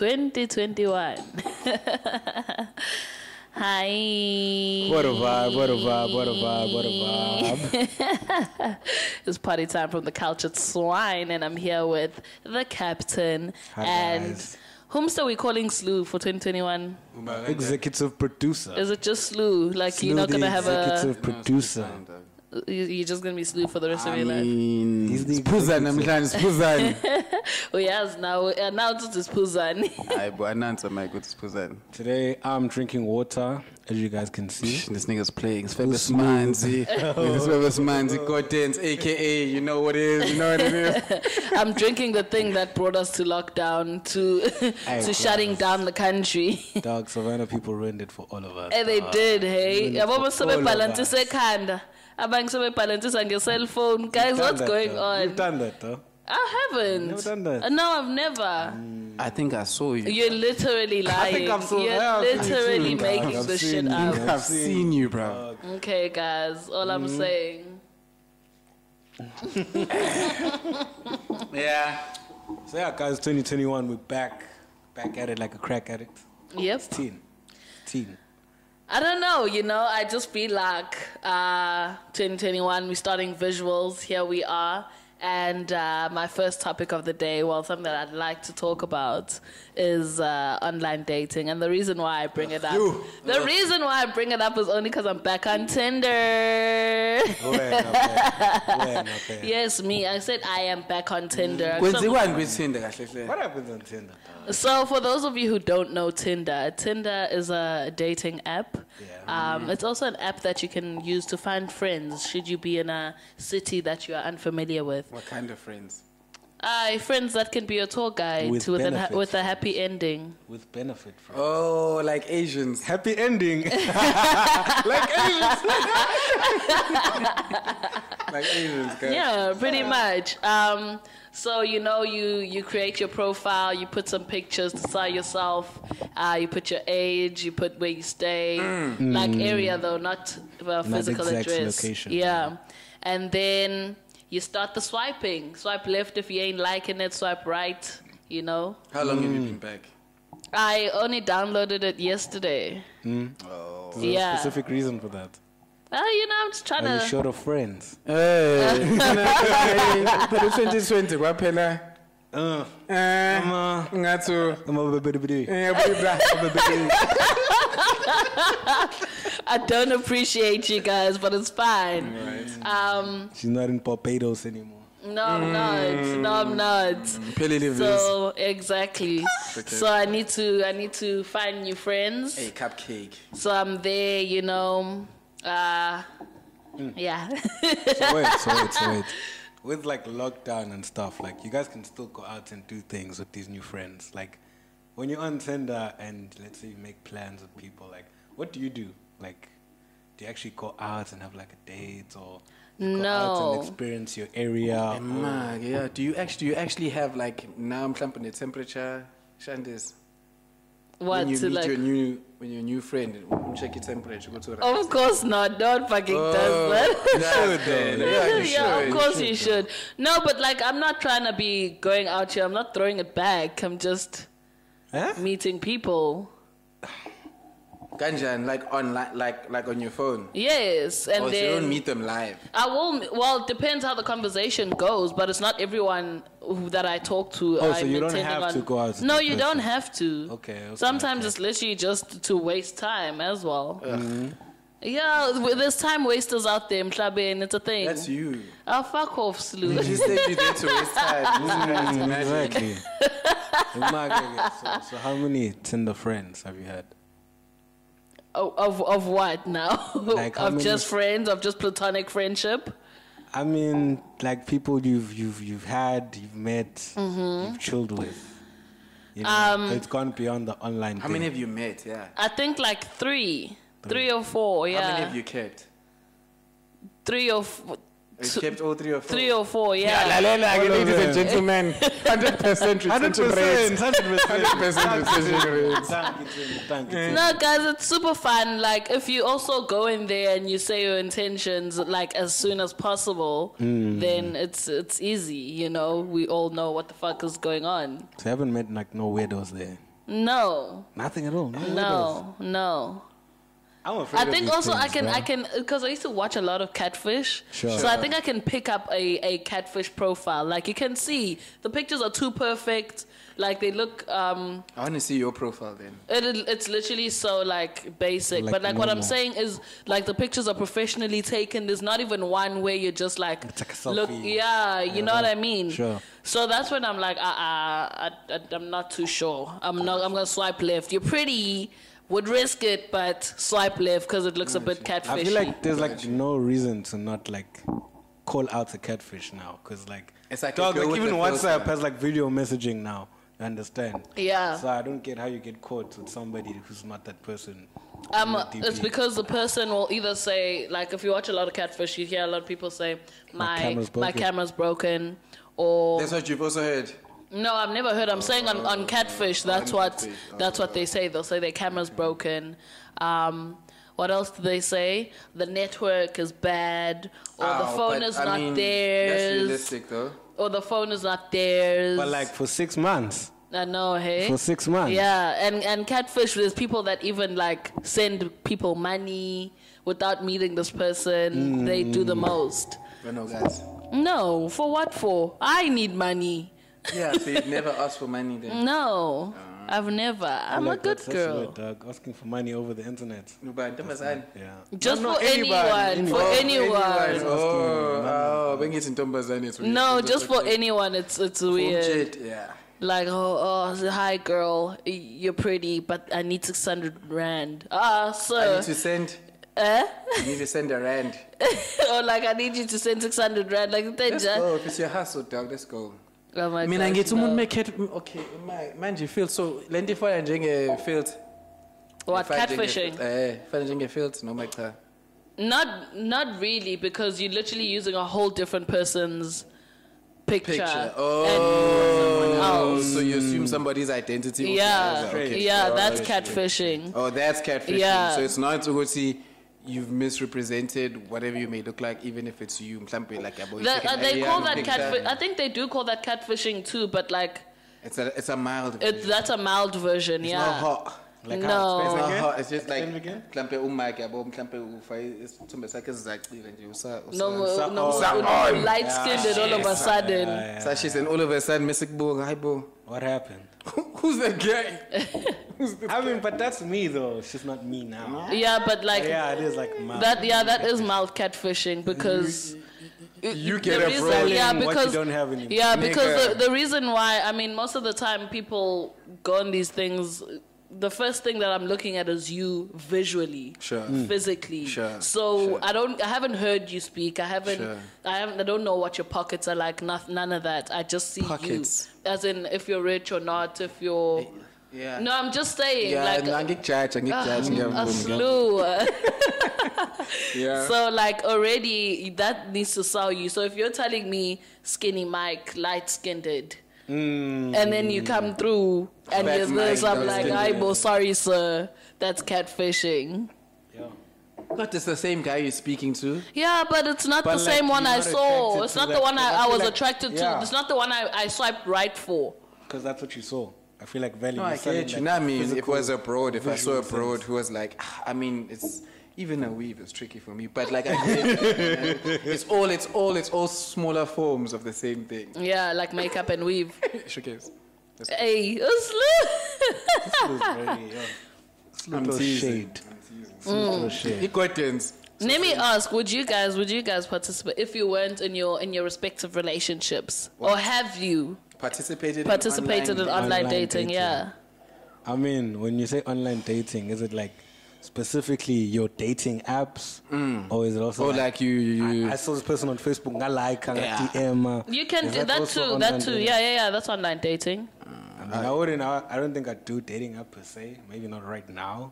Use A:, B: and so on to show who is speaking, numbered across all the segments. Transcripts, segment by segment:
A: 2021. Hi.
B: What a vibe, what a vibe, what a vibe, what a vibe.
A: It's party time from the Cultured Swine, and I'm here with the captain.
B: Hi,
A: and
B: guys.
A: whom are we calling Slew for 2021?
B: Executive producer.
A: Is it just Slew? Like
B: Slew,
A: you're not
B: the
A: gonna have
B: executive producer.
A: you're just gonna be Slew for the rest of your life?
B: He's the
C: Spuzan, Spuzan.
A: Oh yes, now it's Puzan.
C: I announce my good Spuzan.
B: Today I'm drinking water, as you guys can see.
C: This nigga's playing. It's famous Manzi. This famous Manzi Contents, aka, you know what it is, you know what it is.
A: I'm drinking the thing that brought us to lockdown, to shutting down the country.
B: Dog, Savannah people ruined it for all of us.
A: And they did, hey. Ababa
B: all of
A: balance
B: us.
A: ekhanda. Abang balance on your cell phone. Guys, what's going on?
B: You've done that, though.
A: I haven't.
B: Never done that.
A: No, I've never.
C: I think I saw you.
A: You're literally lying.
B: think I've seen-
A: You're
B: I've seen
A: literally
B: you, dog.
A: making
B: I've
A: this
B: seen
A: shit
B: you.
A: up.
C: I've seen you, bro.
A: Okay, guys. All I'm saying.
C: Yeah.
B: So yeah, guys, 2021, we're back at it like a crack addict.
A: Yep.
B: Teen.
A: I don't know, I just feel like 2021, we're starting visuals. Here we are. And my first topic of the day, something that I'd like to talk about is online dating. And the reason why I bring it up, is only because I'm back on Tinder.
B: Okay.
A: Yes, me. I said I am back on Tinder.
B: What happens on Tinder?
A: So for those of you who don't know Tinder is a dating app.
B: Yeah.
A: It's also an app that you can use to find friends should you be in a city that you are unfamiliar with.
C: What kind of friends?
A: Friends that can be a tour guide
B: With
A: with a happy ending.
B: With benefit from
C: Oh, like Asians.
B: happy ending. Like Asians.
C: Like Asians, guys.
A: Yeah, pretty much. So you create your profile, you put some pictures to sell yourself, you put your age, you put where you stay, like area though, not physical
B: exact
A: address.
B: location.
A: Yeah, and then you start the swiping. Swipe left if you ain't liking it. Swipe right.
C: How long have you been back?
A: I only downloaded it yesterday.
C: Oh.
B: Is there
A: Yeah.
B: a specific reason for that?
A: I'm just trying
B: Are you
A: to.
B: short of friends?
C: Hey. 2020, kwaphela. Ngathu.
A: I don't appreciate you guys, but it's fine.
C: Right.
B: She's not in Barbados anymore.
A: No, I'm not. So exactly. So I need to find new friends.
C: Hey, cupcake.
A: So I'm there, yeah.
B: So wait. With like lockdown and stuff, like you guys can still go out and do things with these new friends. Like when you're on Tinder and let's say you make plans with people, like what do you do? Like do you actually go out and have like a date or go out and experience your area?
C: Yeah. Do you actually have like now I'm clamping the temperature, Shandis?
A: What
C: When you
A: to
C: meet
A: like?
C: your new friend, check your temperature. Go to
A: Of course not. Don't fucking does that. Of course you should. No, but like I'm not trying to be going out here. I'm not throwing it back. I'm just meeting people.
C: Ganjan, like online, like on your phone.
A: Yes, and
C: So
A: then
C: you don't meet them live.
A: I will. Well, it depends how the conversation goes, but it's not everyone that I talk to.
B: Oh,
A: I'm
B: so you don't
A: intending
B: have
A: on.
B: to go out with
A: No,
B: that
A: you
B: person.
A: don't have to.
B: Okay.
A: Sometimes it's literally just to waste time as well. Yeah, there's time wasters out there, Mhlabe, and it's a thing.
C: That's you.
A: Oh, fuck off, Slew.
C: You just said you there to waste time.
B: Exactly. So how many Tinder friends have you had?
A: Of what now?
B: Like how
A: of
B: many-
A: just friends, of just platonic friendship?
B: I mean, like people you've had, you've met, you've chilled with. So it's gone beyond the online
C: How
B: thing.
C: many have you met? Yeah.
A: I think like three or four, yeah.
C: How many have you kept?
A: 3 or 4.
C: You kept all 3 or 4?
A: 3 or 4, yeah.
C: Ladies and gentlemen, 100%
B: 100%.
A: No, guys, it's super fun. Like, if you also go in there and you say your intentions, like, as soon as possible, then it's easy, you know? We all know what the fuck is going on.
B: So I haven't met, like, no weirdos there.
A: No.
B: Nothing at all.
A: No.
B: I'm afraid
A: I think
B: of these
A: also
B: things,
A: I can, because I used to watch a lot of catfish.
B: Sure.
A: So I think I can pick up a catfish profile. Like you can see the pictures are too perfect. Like they look.
C: I want to see your profile then.
A: It's literally so like basic.
B: Like
A: but like what I'm
B: normal.
A: saying is like the pictures are professionally taken. There's not even one where you're just like,
B: It's like a selfie.
A: look. Yeah, you know what I mean.
B: Sure.
A: So that's when I'm like, I'm not too sure. I'm gonna swipe left. You're pretty. Would risk it, but swipe left because it looks a bit catfishy.
B: I feel like there's like no reason to not like call out a catfish now, because like
C: It's like
B: dog,
C: a girl
B: like
C: with
B: even
C: the
B: WhatsApp
C: filter.
B: has like video messaging now. You understand?
A: Yeah.
B: So I don't get how you get caught with somebody who's not that person.
A: It's because the person will either say, like, if you watch a lot of catfish, you hear a lot of people say, my camera's broken, or
C: That's what you've also heard.
A: no, I've never heard. I'm saying on catfish, that's
C: on
A: what
C: catfish.
A: that's what they say. They'll say their camera's broken. What else do they say? The network is bad, or the phone is not
C: That's
A: theirs,
C: realistic though.
A: or the phone is not theirs.
B: But like for 6 months.
A: I know, hey.
B: For 6 months.
A: Yeah, and catfish, there's people that even like send people money without meeting this person. They do the most.
C: But no, guys.
A: No, for what for? I need money.
C: Yeah, so you've never asked for money then?
A: No, I've never. I'm
B: Like,
A: a good
B: that's such
A: girl.
B: weird, dog. Asking for money over the internet.
C: No, but Ntombazane.
B: Yeah.
A: Just
B: No,
A: for
B: anybody,
A: anyone. For anyone.
C: Oh, when it's in Ntombazane, it's weird.
A: No,
C: It's
A: just for
C: okay.
A: anyone. It's
C: Full
A: weird.
C: shit, yeah.
A: Like, oh, hi girl, you're pretty, but I need 600 rand. Ah,
C: I
A: sir.
C: need to send.
A: Eh?
C: You need to send a rand.
A: Or like, I need you to send 600 rand. Like,
C: Let's go. If it's your hustle, dog, let's go.
A: Oh my
C: Mina
A: gosh,
C: ngithi
A: no.
C: umuntu make okay manje field so lento ifana njenge field
A: What, catfishing?
C: ifana njenge field noma cha
A: Not really, because you're literally using a whole different person's picture.
C: Oh,
A: and
C: so you assume somebody's identity.
A: yeah,
C: Okay.
A: yeah,
C: Oh,
A: that's
C: shit.
A: catfishing.
C: Oh, that's catfishing.
A: Yeah.
C: So it's not to see you've misrepresented whatever you may look like, even if it's you. Mhlambe like
A: They call that catfish. I think they do call that catfishing too, but like
C: it's a mild.
A: that's a mild version.
C: It's
A: yeah.
C: not hot.
B: Like
A: No.
B: how
C: It's
B: it's
C: not
B: again?
C: hot. It's just like
B: Explain again?
C: mhlambe umake yabo mhlambe ufake isithombe sakhe sizacile nje
A: No, light skinned and all of a sudden.
C: So she's and all of a sudden mesikbuka hayi bo.
B: What happened?
C: Who's that guy?
B: I mean, but that's me though. It's just not me now.
A: Yeah, but like
B: Yeah, it is like mild.
A: that is mild catfishing because
C: You get
A: the
C: a
A: reason-
C: bro.
A: yeah,
B: What you
A: because
B: don't have anymore.
A: yeah, because
C: Nigga.
A: the reason why, I mean, most of the time people go on these things. The first thing that I'm looking at is you visually,
C: Sure.
A: physically.
C: Sure,
A: So I haven't heard you speak. I
C: Sure.
A: don't know what your pockets are like. None of that. I just see
C: Pockets.
A: you, as in if you're rich or not. If you're
C: Yeah.
A: no, I'm just saying
C: Yeah,
A: like
C: no, angikujudge,
A: a slew.
C: Yeah.
A: So like already that needs to sell you. So if you're telling me skinny Mike, light skinned, and then you come through and
C: Fat
A: there's this,
C: Mike,
A: I'm like,
C: dark-skinned.
A: I'm sorry, sir, that's catfishing.
B: Yeah.
C: But it's the same guy you're speaking to.
A: Yeah, but it's not
B: But
A: the
B: like,
A: same one
B: you're
A: I
B: not
A: saw.
B: attracted
A: It's
B: to
A: not
B: that-
A: the one
B: but I
A: I
B: feel
A: was
B: like-
A: attracted to.
B: yeah.
A: It's not the one I swiped right for.
B: Because that's what you saw. I feel like value.
C: No, I
B: is selling,
C: get you.
B: like,
C: No, I mean, if it
B: physical,
C: was abroad, if I saw
B: visual
C: abroad
B: sense.
C: who was like, I mean, it's even a weave is tricky for me. But like, I get it. it's all smaller forms of the same thing.
A: Yeah, like makeup and weave.
C: Showcase.
A: Hey,
B: This was very, yeah. It's a
C: I'm
B: little
C: teasing.
B: shade. It's a little shade.
C: Equatins.
A: Let me ask: Would you guys participate if you weren't in your respective relationships, or have you
C: Participated
A: participated in online
B: Online
A: dating?
B: dating.
A: Yeah.
B: I mean, when you say online dating, is it like specifically your dating apps, or is it also
C: Or like you
B: I saw this person on Facebook, I like, I
C: Yeah.
B: DM.
A: You can
B: Is
A: do that
B: also
A: too.
B: online
A: That too.
B: dating?
A: Yeah. That's online dating.
B: I mean, I don't think I'd do dating app per se. Maybe not right now.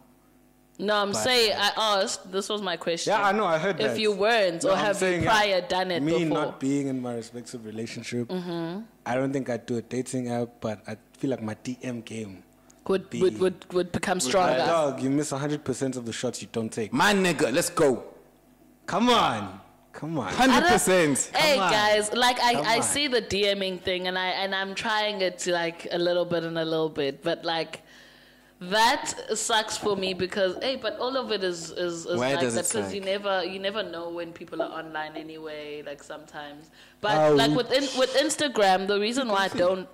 A: No, I'm
B: But,
A: saying I asked. This was my question.
B: Yeah, I know. I heard that.
A: If you weren't,
B: No,
A: or
B: I'm
A: have you
B: saying, yeah,
A: prior done it
B: me
A: before?
B: not being in my respective relationship, I don't think I'd do a dating app, but I feel like my DM game.
A: would become
B: Like,
A: stronger.
B: dog, you miss 100% of the shots you don't take.
C: my nigga, let's go.
B: Come on.
C: 100%.
A: Hey
B: Come on.
A: guys, like
B: Come
A: I
B: on.
A: see the DMing thing, and I'm trying it to like a little bit and a little bit, but like That sucks for me because but all of it is
C: Why
A: like
C: does
A: that
C: it
A: because
C: suck?
A: you never know when people are online anyway. Like sometimes, but like with Instagram, the reason why I don't.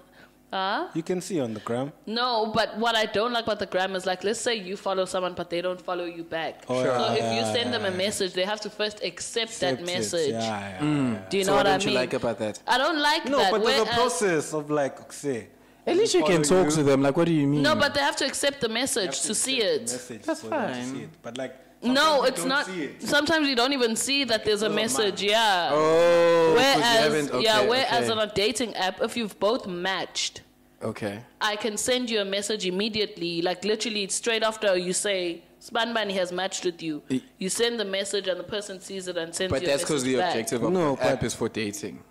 B: You can see on the gram.
A: No, but what I don't like about the gram is like, let's say you follow someone, but they don't follow you back.
B: Oh,
A: so
B: yeah,
A: if you send them a message, they have to first accept that
B: Accept it.
A: message.
B: Yeah.
A: Do you
C: So
A: know
C: what
A: what I
C: don't you
A: mean?
C: like about that?
A: I don't like
B: No,
A: that.
B: but there's a
A: Whereas-
B: process of like, say.
C: At least you can
B: follow
C: talk
B: you.
C: to them. Like, what do you mean?
A: No, but they have to accept the
B: You
A: message
B: have
A: to see
B: accept
A: it.
B: the message
C: That's
B: for them to
C: fine.
B: see it. But like,
A: No,
B: sometimes you
A: it's
B: don't
A: not.
B: see it.
A: Sometimes you don't even see that there's a
B: Because of
A: message.
B: mine.
A: Yeah.
C: Oh, 'cause you
A: Whereas,
C: haven't- okay,
A: whereas
C: okay.
A: on a dating app, if you've both matched,
C: Okay.
A: I can send you a message immediately. Like literally, straight after you say Spanbani has matched with you. You send the message, and the person sees it and sends
C: But
A: you a
C: that's because
A: message
C: the
A: back.
C: objective of
B: No,
C: the app
B: but-
C: is for dating.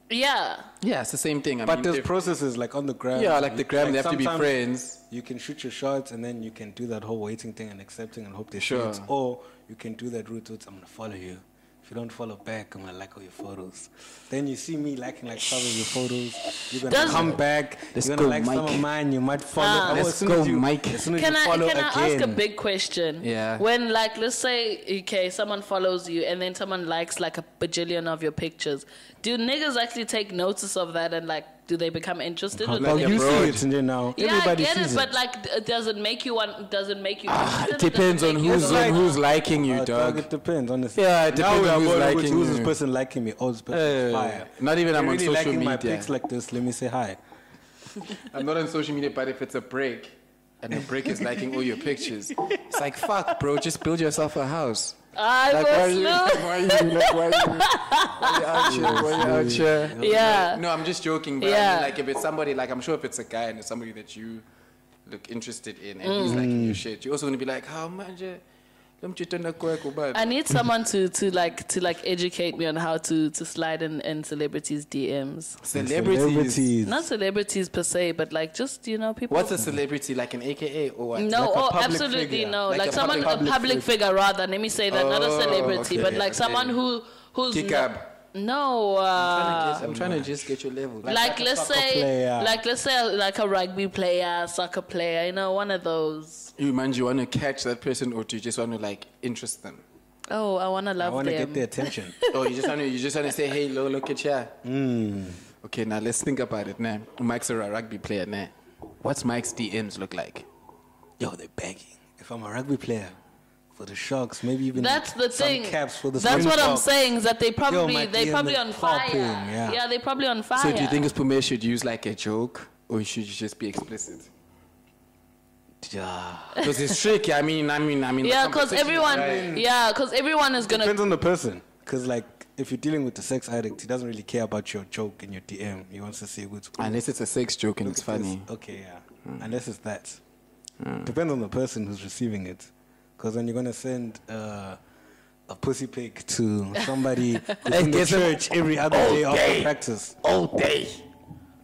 A: Yeah.
C: Yeah, it's the same thing. I
B: But
C: mean,
B: there's
C: if-
B: processes like on the gram.
C: Yeah, like the gram,
B: like
C: they have to be
B: sometimes
C: friends.
B: You can shoot your shots and then you can do that whole waiting thing and accepting and hope they see
C: Sure.
B: it. Or you can do that route with I'm gonna follow you. If you don't follow back, I'm gonna like all your photos. Then you see me liking like some of your photos. You're gonna
A: Does-
B: come back.
C: Let's
B: You're gonna
C: go,
B: like some
C: Mike.
B: of mine. You might follow.
C: Let's
B: as soon
C: go,
B: as you,
C: Mike.
B: As soon as
A: Can
B: you
A: I
B: follow
A: ask a
B: again.
A: big question?
C: Yeah.
A: When like let's say okay, someone follows you and then someone likes like a bajillion of your pictures. Do niggas actually take notice of that and like do they become interested? Or do
B: Well,
A: they-
B: you
C: abroad.
B: see it and then now
A: yeah, I
B: everybody
A: get
B: sees
A: it, but like, does it make you want? Does it make you? interested,
C: It
A: or does it
C: depends on
A: make you
C: who's
A: go,
C: on who's liking you,
B: Dog,
C: dog.
B: it depends, honestly.
C: Yeah, it
B: Now
C: depends
B: we
C: on
B: are
C: who's
B: going over to
C: liking
B: who's
C: you.
B: this person liking me? Oh, this person is fire.
C: Not even I'm
B: You're
C: on
B: really
C: social
B: liking my
C: media.
B: pics like this. Let me say hi.
C: I'm not on social media, but if it's a break, and a break is liking all your pictures, it's like, fuck, bro, just build yourself a house.
A: I
C: Like, why are
A: was
C: you,
A: no.
C: why are you, like, why are you out here?
A: Yeah.
C: No, I'm just joking, but I
A: Yeah.
C: mean, like, if it's somebody, like, I'm sure if it's a guy and it's somebody that you look interested in and he's liking your shit, you're also going to be like, how much?
A: I need someone to educate me on how to slide in celebrities' DMs.
C: Celebrities.
A: Not celebrities per se, but like just people.
C: What's a celebrity, like an AKA or what?
A: No,
B: Like a public
A: absolutely
B: figure.
A: no.
C: Like
A: Like,
C: a
A: someone,
C: public
A: a public figure rather. Let me say that, not a
C: Oh,
A: celebrity,
C: okay,
A: but like
C: okay.
A: someone who's
C: Kikab.
A: no.
C: I'm trying to just get your level.
A: Like
B: a
A: let's
B: soccer
A: say,
B: player.
A: let's say like a rugby player, soccer player. One of those.
C: You man, you want to catch that person, or do you just want to like interest them?
A: Oh, I wanna
B: I
A: love
B: want to
A: them.
B: get their attention.
C: Oh, you just want to say, hey, look at ya. Okay, now let's think about it. Now, Mike's a rugby player. Now, what's Mike's DMs look like?
B: Yo, they're begging. If I'm a rugby player, for the Sharks, maybe even
A: That's the
B: some
A: thing.
B: caps for the
A: That's what I'm
B: Springboks.
A: saying. Is that they probably
B: my
A: they
B: DM
A: probably
B: is
A: on fire.
B: popping, yeah.
A: They probably on fire.
C: So, do you think Pume should use like a joke, or should you just be explicit?
B: Yeah.
C: Because it's tricky. I mean.
A: Yeah,
C: the
A: because
C: conversation
A: everyone.
C: is right.
A: Yeah, because everyone is gonna.
B: Depends on the person. Because, like, if you're dealing with a sex addict, he doesn't really care about your joke in your DM. He wants to see what's
C: Unless it's a sex joke and
B: Look
C: it's
B: at this.
C: funny.
B: Okay, yeah. Unless it's that. Depends on the person who's receiving it. Because when you're going to send a pussy pic to somebody who's in the
C: guess what?
B: church every other day after practice.
C: All day.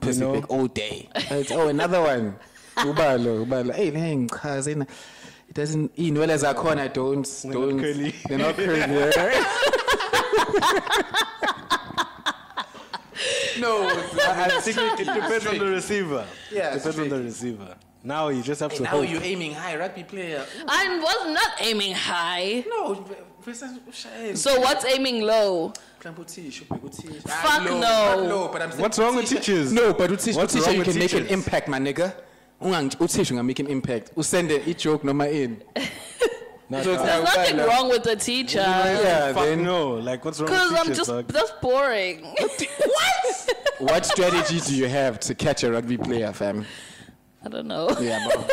C: Pussy
B: know?
C: pic all day. Another one. Ubalo. Hey, man, cousin. It doesn't. Well, as I corner, don't.
B: not curly.
C: They're not curly. No,
B: I think it depends on the receiver.
C: Yeah,
B: Depends on
C: straight.
B: the receiver. Now you just have to
C: now
B: hope.
C: you're aiming high, rugby player.
A: I was not aiming high.
C: No,
A: So what's aiming low? Fuck no.
C: No, but I'm saying
B: What's wrong with teachers?
C: No, but with
B: What's
C: teacher
B: wrong
C: you
B: with
C: can make an
B: teachers?
C: impact, my nigga. Uteacher can make an impact. Send a joke no my in.
B: No,
C: So it's
A: There's
C: like,
A: nothing
C: well,
A: wrong with the teacher.
C: Yeah,
B: Fuck
C: then
B: no. Like, what's wrong
A: Because
B: with
A: I'm
B: teachers,
A: just,
B: dog?
A: that's boring.
C: what strategy do you have to catch a rugby player, fam?
A: I don't know.
C: Yeah, but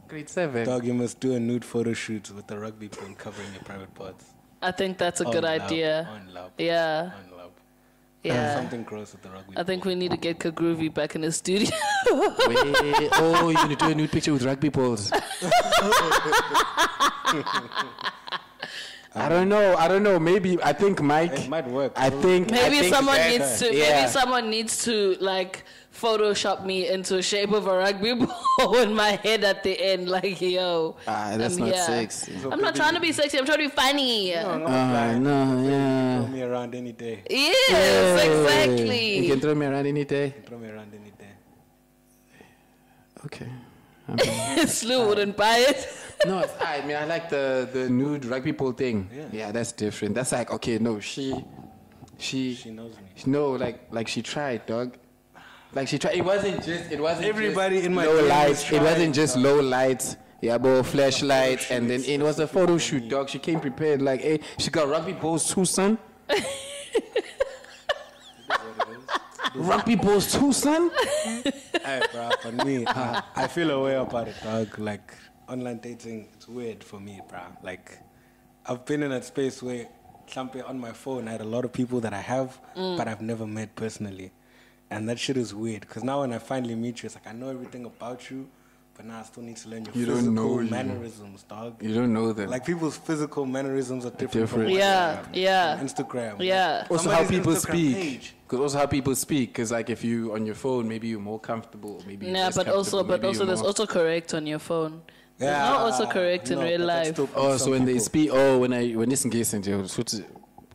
C: grade 7.
B: Dog, you must do a nude photo shoot with the rugby ball covering your private parts.
A: I think that's a good
B: On lab,
A: idea.
B: On lab.
A: Yeah,
B: On lab.
A: yeah.
B: Something gross with the rugby
A: I think we need to get Kagroovy back in the studio.
C: Wait, oh, you're going to do a nude picture with rugby balls. I don't know. Maybe, I think Mike.
B: It might work.
C: I think
A: Maybe someone
C: that-
A: needs to.
C: yeah.
A: Maybe someone needs to like Photoshop me into the shape of a rugby ball in my head at the end. Like, yo,
C: that's
A: I'm
C: not
A: here.
C: sexy.
A: I'm not trying to be sexy. I'm trying to be funny.
C: No, yeah.
B: Throw me around any day.
A: Yes,
C: You
A: exactly.
C: can throw me around any day.
B: Throw me around any day.
C: Okay.
A: Slew wouldn't buy it.
C: No, I mean, I like the nude rugby ball thing. Yeah, that's different. That's like, okay, no, she
B: knows me.
C: No, like she tried, dog. Like she tried. It wasn't
B: Everybody
C: just
B: in my
C: low
B: game
C: lights.
B: is
C: It wasn't
B: trying,
C: just
B: dog.
C: low lights. Yeah, but flashlights, and then it was a photo shoot, dog. She came prepared. Like, hey, she got rugby balls too, son. Rugby balls too, son.
B: Hey, bro, for me, I feel a way about it, dog. Like, online dating, it's weird for me, bro. Like, I've been in that space where something on my phone, I had a lot of people that I have, but I've never met personally. And that shit is weird, because now when I finally meet you, it's like, I know everything about you, but now I still need to learn your
C: You don't
B: physical
C: know you.
B: mannerisms, dog.
C: You don't know them.
B: Like, people's physical mannerisms are different. From
A: Yeah,
B: Instagram.
A: yeah.
B: From Instagram.
A: Yeah.
C: Also, how
B: Somebody's
C: people
B: Instagram
C: speak.
B: page.
C: Because also how people speak. Because like if you on your phone, maybe you're more comfortable. Maybe you're
A: Yeah,
C: less
A: but also
C: comfortable, maybe
A: there's
C: you're more-
A: autocorrect on your phone. There's no autocorrect in
B: no,
A: real
B: but that's
A: life.
B: still
C: Oh,
B: some
C: so when they
B: people.
C: speak, when this engaged into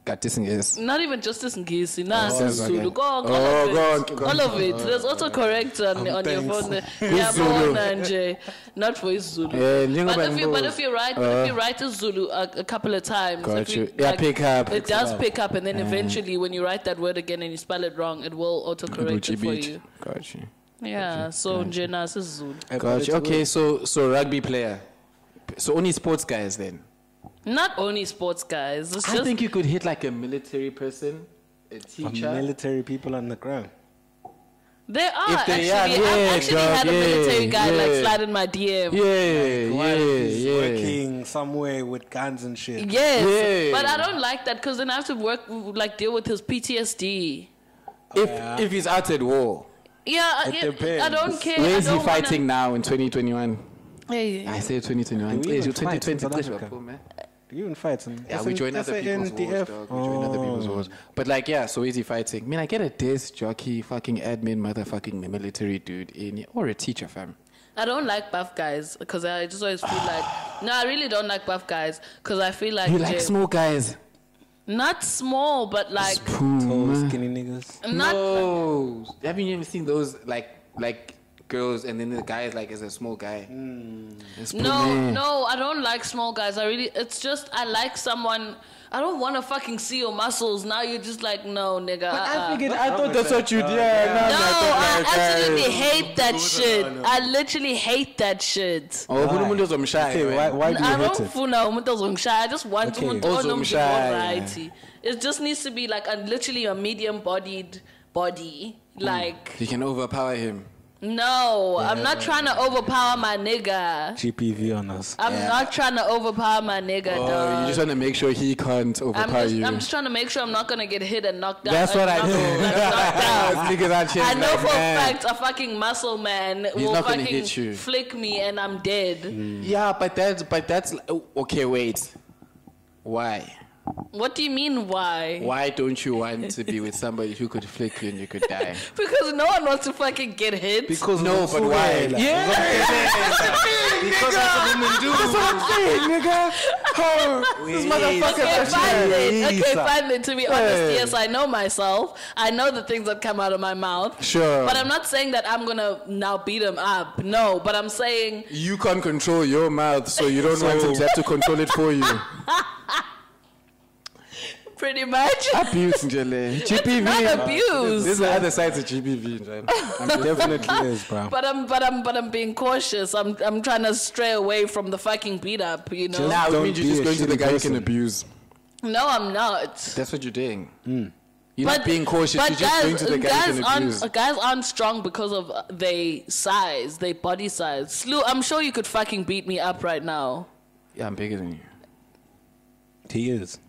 C: got this engaged.
A: Not even just this Ngisi, nah, Zulu.
C: okay.
A: All of
C: Go
A: it.
C: on.
A: All of it. There's autocorrect on your
B: thankful.
A: phone. Yeah,
C: Zulu?
A: Nje. Not for Zulu.
C: Yeah,
A: But if you write a Zulu a couple of times,
C: Got
A: if
C: you. Yeah, pick up.
A: It does pick up, and then eventually, when you write that word again and you spell it wrong, it will autocorrect it for you.
C: Got you.
A: Yeah. So nje nasi Zulu.
B: Hey, but
C: Got
B: it's
C: you. Okay,
B: weird.
C: so rugby player. So only sports guys then.
A: Not only sports guys. It's
C: I
A: just
C: think you could hit like a military person, a teacher.
B: Military people on the ground.
A: there are
C: If they
A: actually.
C: are,
A: I've
C: yeah,
A: actually
C: dog,
A: had a military guy like
C: yeah.
A: slide in my DM.
C: Yeah.
B: Working somewhere with guns and shit.
A: Yes,
C: Yeah.
A: but I don't like that because then I have to deal with his PTSD.
C: If he's out at war,
A: Yeah,
B: It
A: I
B: depends.
A: don't care.
C: where
A: I
C: is he
A: don't
C: fighting now in 2021?
A: Hey,
C: I say 2021.
B: Do we
C: Hey,
B: even
C: you
B: fight in
C: 2020.
B: South
C: Push
B: Africa?
C: up, man.
B: Do you even fight?
C: Yeah, we join other people's wars, dog. We join other people's wars. But like, yeah, so is he fighting? I mean, I get a desk jockey, fucking admin, motherfucking military dude, or a teacher, fam.
A: I don't like buff guys because I just always feel like no, I really don't like buff guys because I feel like
C: You like small guys?
A: not small, but like
B: Tall, skinny niggas.
A: not.
C: No. Haven't you ever seen those like girls and then the guy is a small guy? It's
A: No, I don't like small guys. It's just I like someone. I don't want to fucking see your muscles. Now you're just like, no, nigga.
C: I thought that's what you did.
A: No, I absolutely hate that shit. I literally hate that shit.
C: Oh, umuntu ozomshaya.
B: Okay, why do you
A: I
B: hate
A: don't
B: it?
A: funa umuntu ozongishaya. I just want
B: Okay.
A: umuntu
C: Ozongishaya.
A: variety. It just needs to be like literally a medium-bodied body. Like,
C: You can overpower him.
A: no, I'm not trying to overpower my nigga.
B: GPV on us.
A: I'm not trying to overpower my nigga,
C: Oh,
A: dog.
C: you just want to make sure he can't overpower you.
A: I'm just trying to make sure I'm not gonna get hit and knocked down.
C: That's what I do.
A: knocked out.
C: Niggas out here
A: I know
C: like,
A: for a
C: man.
A: fact a fucking muscle man
C: He's
A: will
C: not gonna
A: fucking
C: hit you.
A: flick me and I'm dead.
C: Yeah, but that's okay. Wait, why?
A: What do you mean why?
C: Why don't you want to be with somebody who could flick you and you could die?
A: Because no one wants to fucking get hit.
B: Because
C: No, but why?
B: Yeah. Because that's what women do.
C: That's what I'm saying, nigga. Oh, this motherfucker.
A: Okay, fine then. Okay,
B: Lisa.
A: fine then. To be honest, yes, I know myself. I know the things that come out of my mouth.
C: Sure.
A: But I'm not saying that I'm gonna now beat him up. No, but I'm saying
C: You can't control your mouth, so you don't want him to have to control it for you.
A: pretty much.
C: Abuse, Njele. GPV.
A: not abuse.
C: This is the other side of GPV, Njele.
B: It definitely is, bro.
A: But I'm being cautious. I'm trying to stray away from the fucking beat up, you know.
C: Now, it
B: Don't
C: means you're
B: be
C: just
B: a
C: going to the
B: shitty
C: guy you can
B: person.
C: abuse.
A: No, I'm not.
C: That's what you're doing. You're not being cautious. You're just
A: guys,
C: going to the guy you can abuse.
A: guys aren't strong because of their size, their body size. Slew, I'm sure you could fucking beat me up right now.
C: Yeah, I'm bigger than you.
B: He is.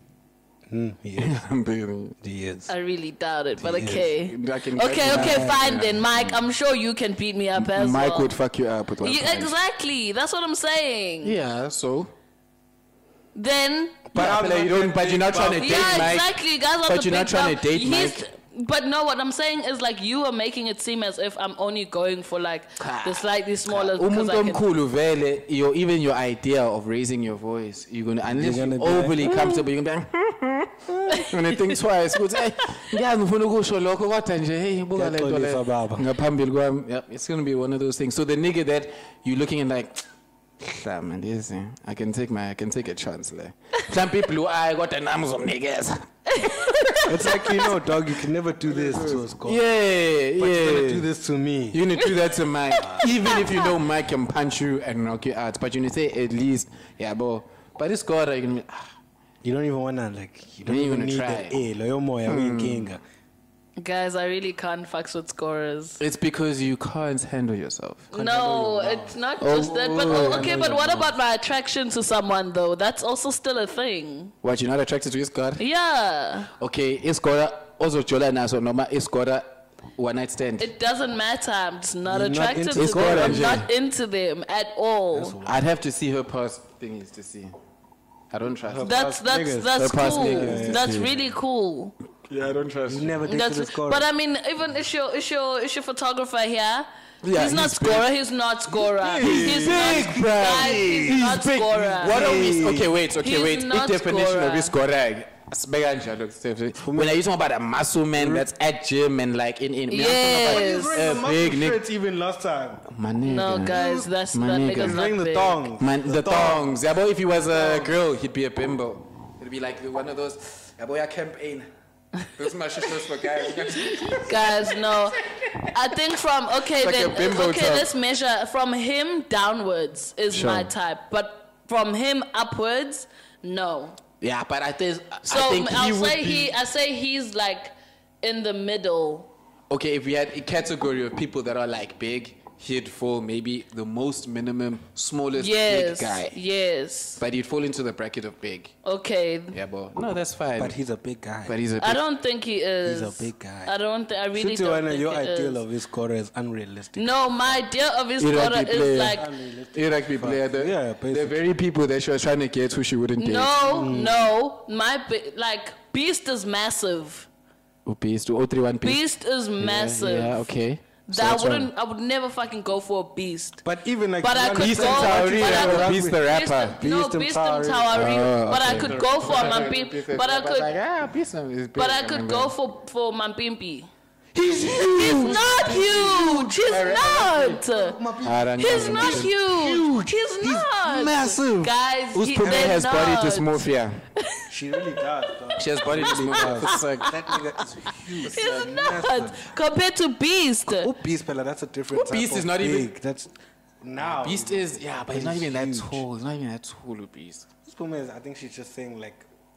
B: He is.
C: I'm bigger than you.
B: He is.
A: I really doubt it, but
B: Yes.
A: okay.
C: I can-
A: Okay, fine then, Mike. I'm sure you can beat me up as
C: Mike
A: well.
C: would fuck you up with one punch.
A: Exactly. That's what I'm saying.
C: Yeah, so.
A: Then.
C: But,
B: I'm not
C: you don't.
B: gonna
C: But you're not
B: date
C: trying to date
A: Yeah,
C: Mike.
A: exactly. You guys are
C: But
A: the
C: you're not
A: big
C: trying
A: dog.
C: to date
A: He's-
C: Mike.
A: But no, what I'm saying is like you are making it seem as if I'm only going for like the slightly smaller.
C: Umuntu omkhulu vele, even your idea of raising your voice, unless you're overly comfortable, you're gonna be gonna think twice. It's gonna be one of those things. So the nigga that you're looking at like, I can take a chance there. Some people who I got the names of niggas.
B: It's like, dog, you can never do this to us.
C: Yeah.
B: But you're gonna do this to me.
C: You're gonna do that to Mike. Even if you know Mike can punch you and knock you out. But you're gonna say at least, bro. But this guy, you're gonna be,
B: you don't even wanna you don't even need
C: try.
B: that.
A: Guys, I really can't fucks with scorers.
C: It's because you can't handle yourself.
A: No, it's not just that. But okay, but what about my attraction to someone though? That's also still a thing.
C: What, you're not attracted to this guy?
A: Yeah.
C: Okay, Iskora also Jola Naso Noma Iskora one night stand.
A: It doesn't matter. I'm just not attracted to
C: into
A: them. I'm
C: them.
A: not into them at all.
C: I'd have to see her past thingies to see. I don't trust her.
A: That's
C: past
A: cool.
C: niggas.
A: That's really cool.
C: Yeah, I don't trust
B: you. Never dated a scorer.
A: But I mean, even is your photographer here?
C: Yeah,
A: he's not scorer. He's not scorer. He's
C: big,
A: not, guys, he's not
C: big.
A: scorer.
C: What are we? Okay, wait.
A: He's not
C: Definition
A: scorer.
C: of this scorer. When I use about a muscle man that's at gym and like in
A: yes.
B: A big nigga. Even last time.
A: No, guys, that nigga's not
B: the
A: big.
B: thongs.
C: The thongs. Yeah, boy, if he was a girl, he'd be a bimbo. It'd be like one of those. Yeah, boy, I campaign. Those my shit for guys.
A: Guys, no. I think let's measure from him downwards is my type, but from him upwards, no.
C: Yeah, but I think
A: I say he's like in the middle.
C: Okay, if we had a category of people that are like big, he'd fall maybe the most minimum, smallest big guy.
A: Yes.
C: But he'd fall into the bracket of big.
A: Okay.
C: Yeah, but no, that's fine.
B: But he's a big guy.
A: I don't think he is.
B: He's a big guy.
A: I really don't think
B: your
A: he is.
B: ideal of his scorer is unrealistic.
A: No, my idea of his scorer is like
C: Iraqi player. The very people that she was trying to get who she wouldn't date.
A: No. Beast is massive.
C: Beast 031
A: Beast is massive.
C: Yeah, okay.
A: I would never fucking go for a beast.
B: But even like
A: I could
C: Beast and Tauri, Beast the rapper.
A: Beast and Tauri. But I could go for Mampimpi. But I could go for Mampimpi.
C: He's huge.
A: He's not huge. He's not. He's not huge. He's not.
B: Massive.
A: Guys,
C: Uspume has body dysmorphia.
B: She really does.
C: She has body dysmorphia.
B: That nigga is huge.
A: He's not. Compared to Beast.
B: Beast, fella, that's a different type
C: Beast
B: of
C: is not
B: big.
C: even.
B: That's now.
C: Beast is, but he's not even that tall. He's not even that tall, Beast.
B: Uspume is, I think she's just saying like,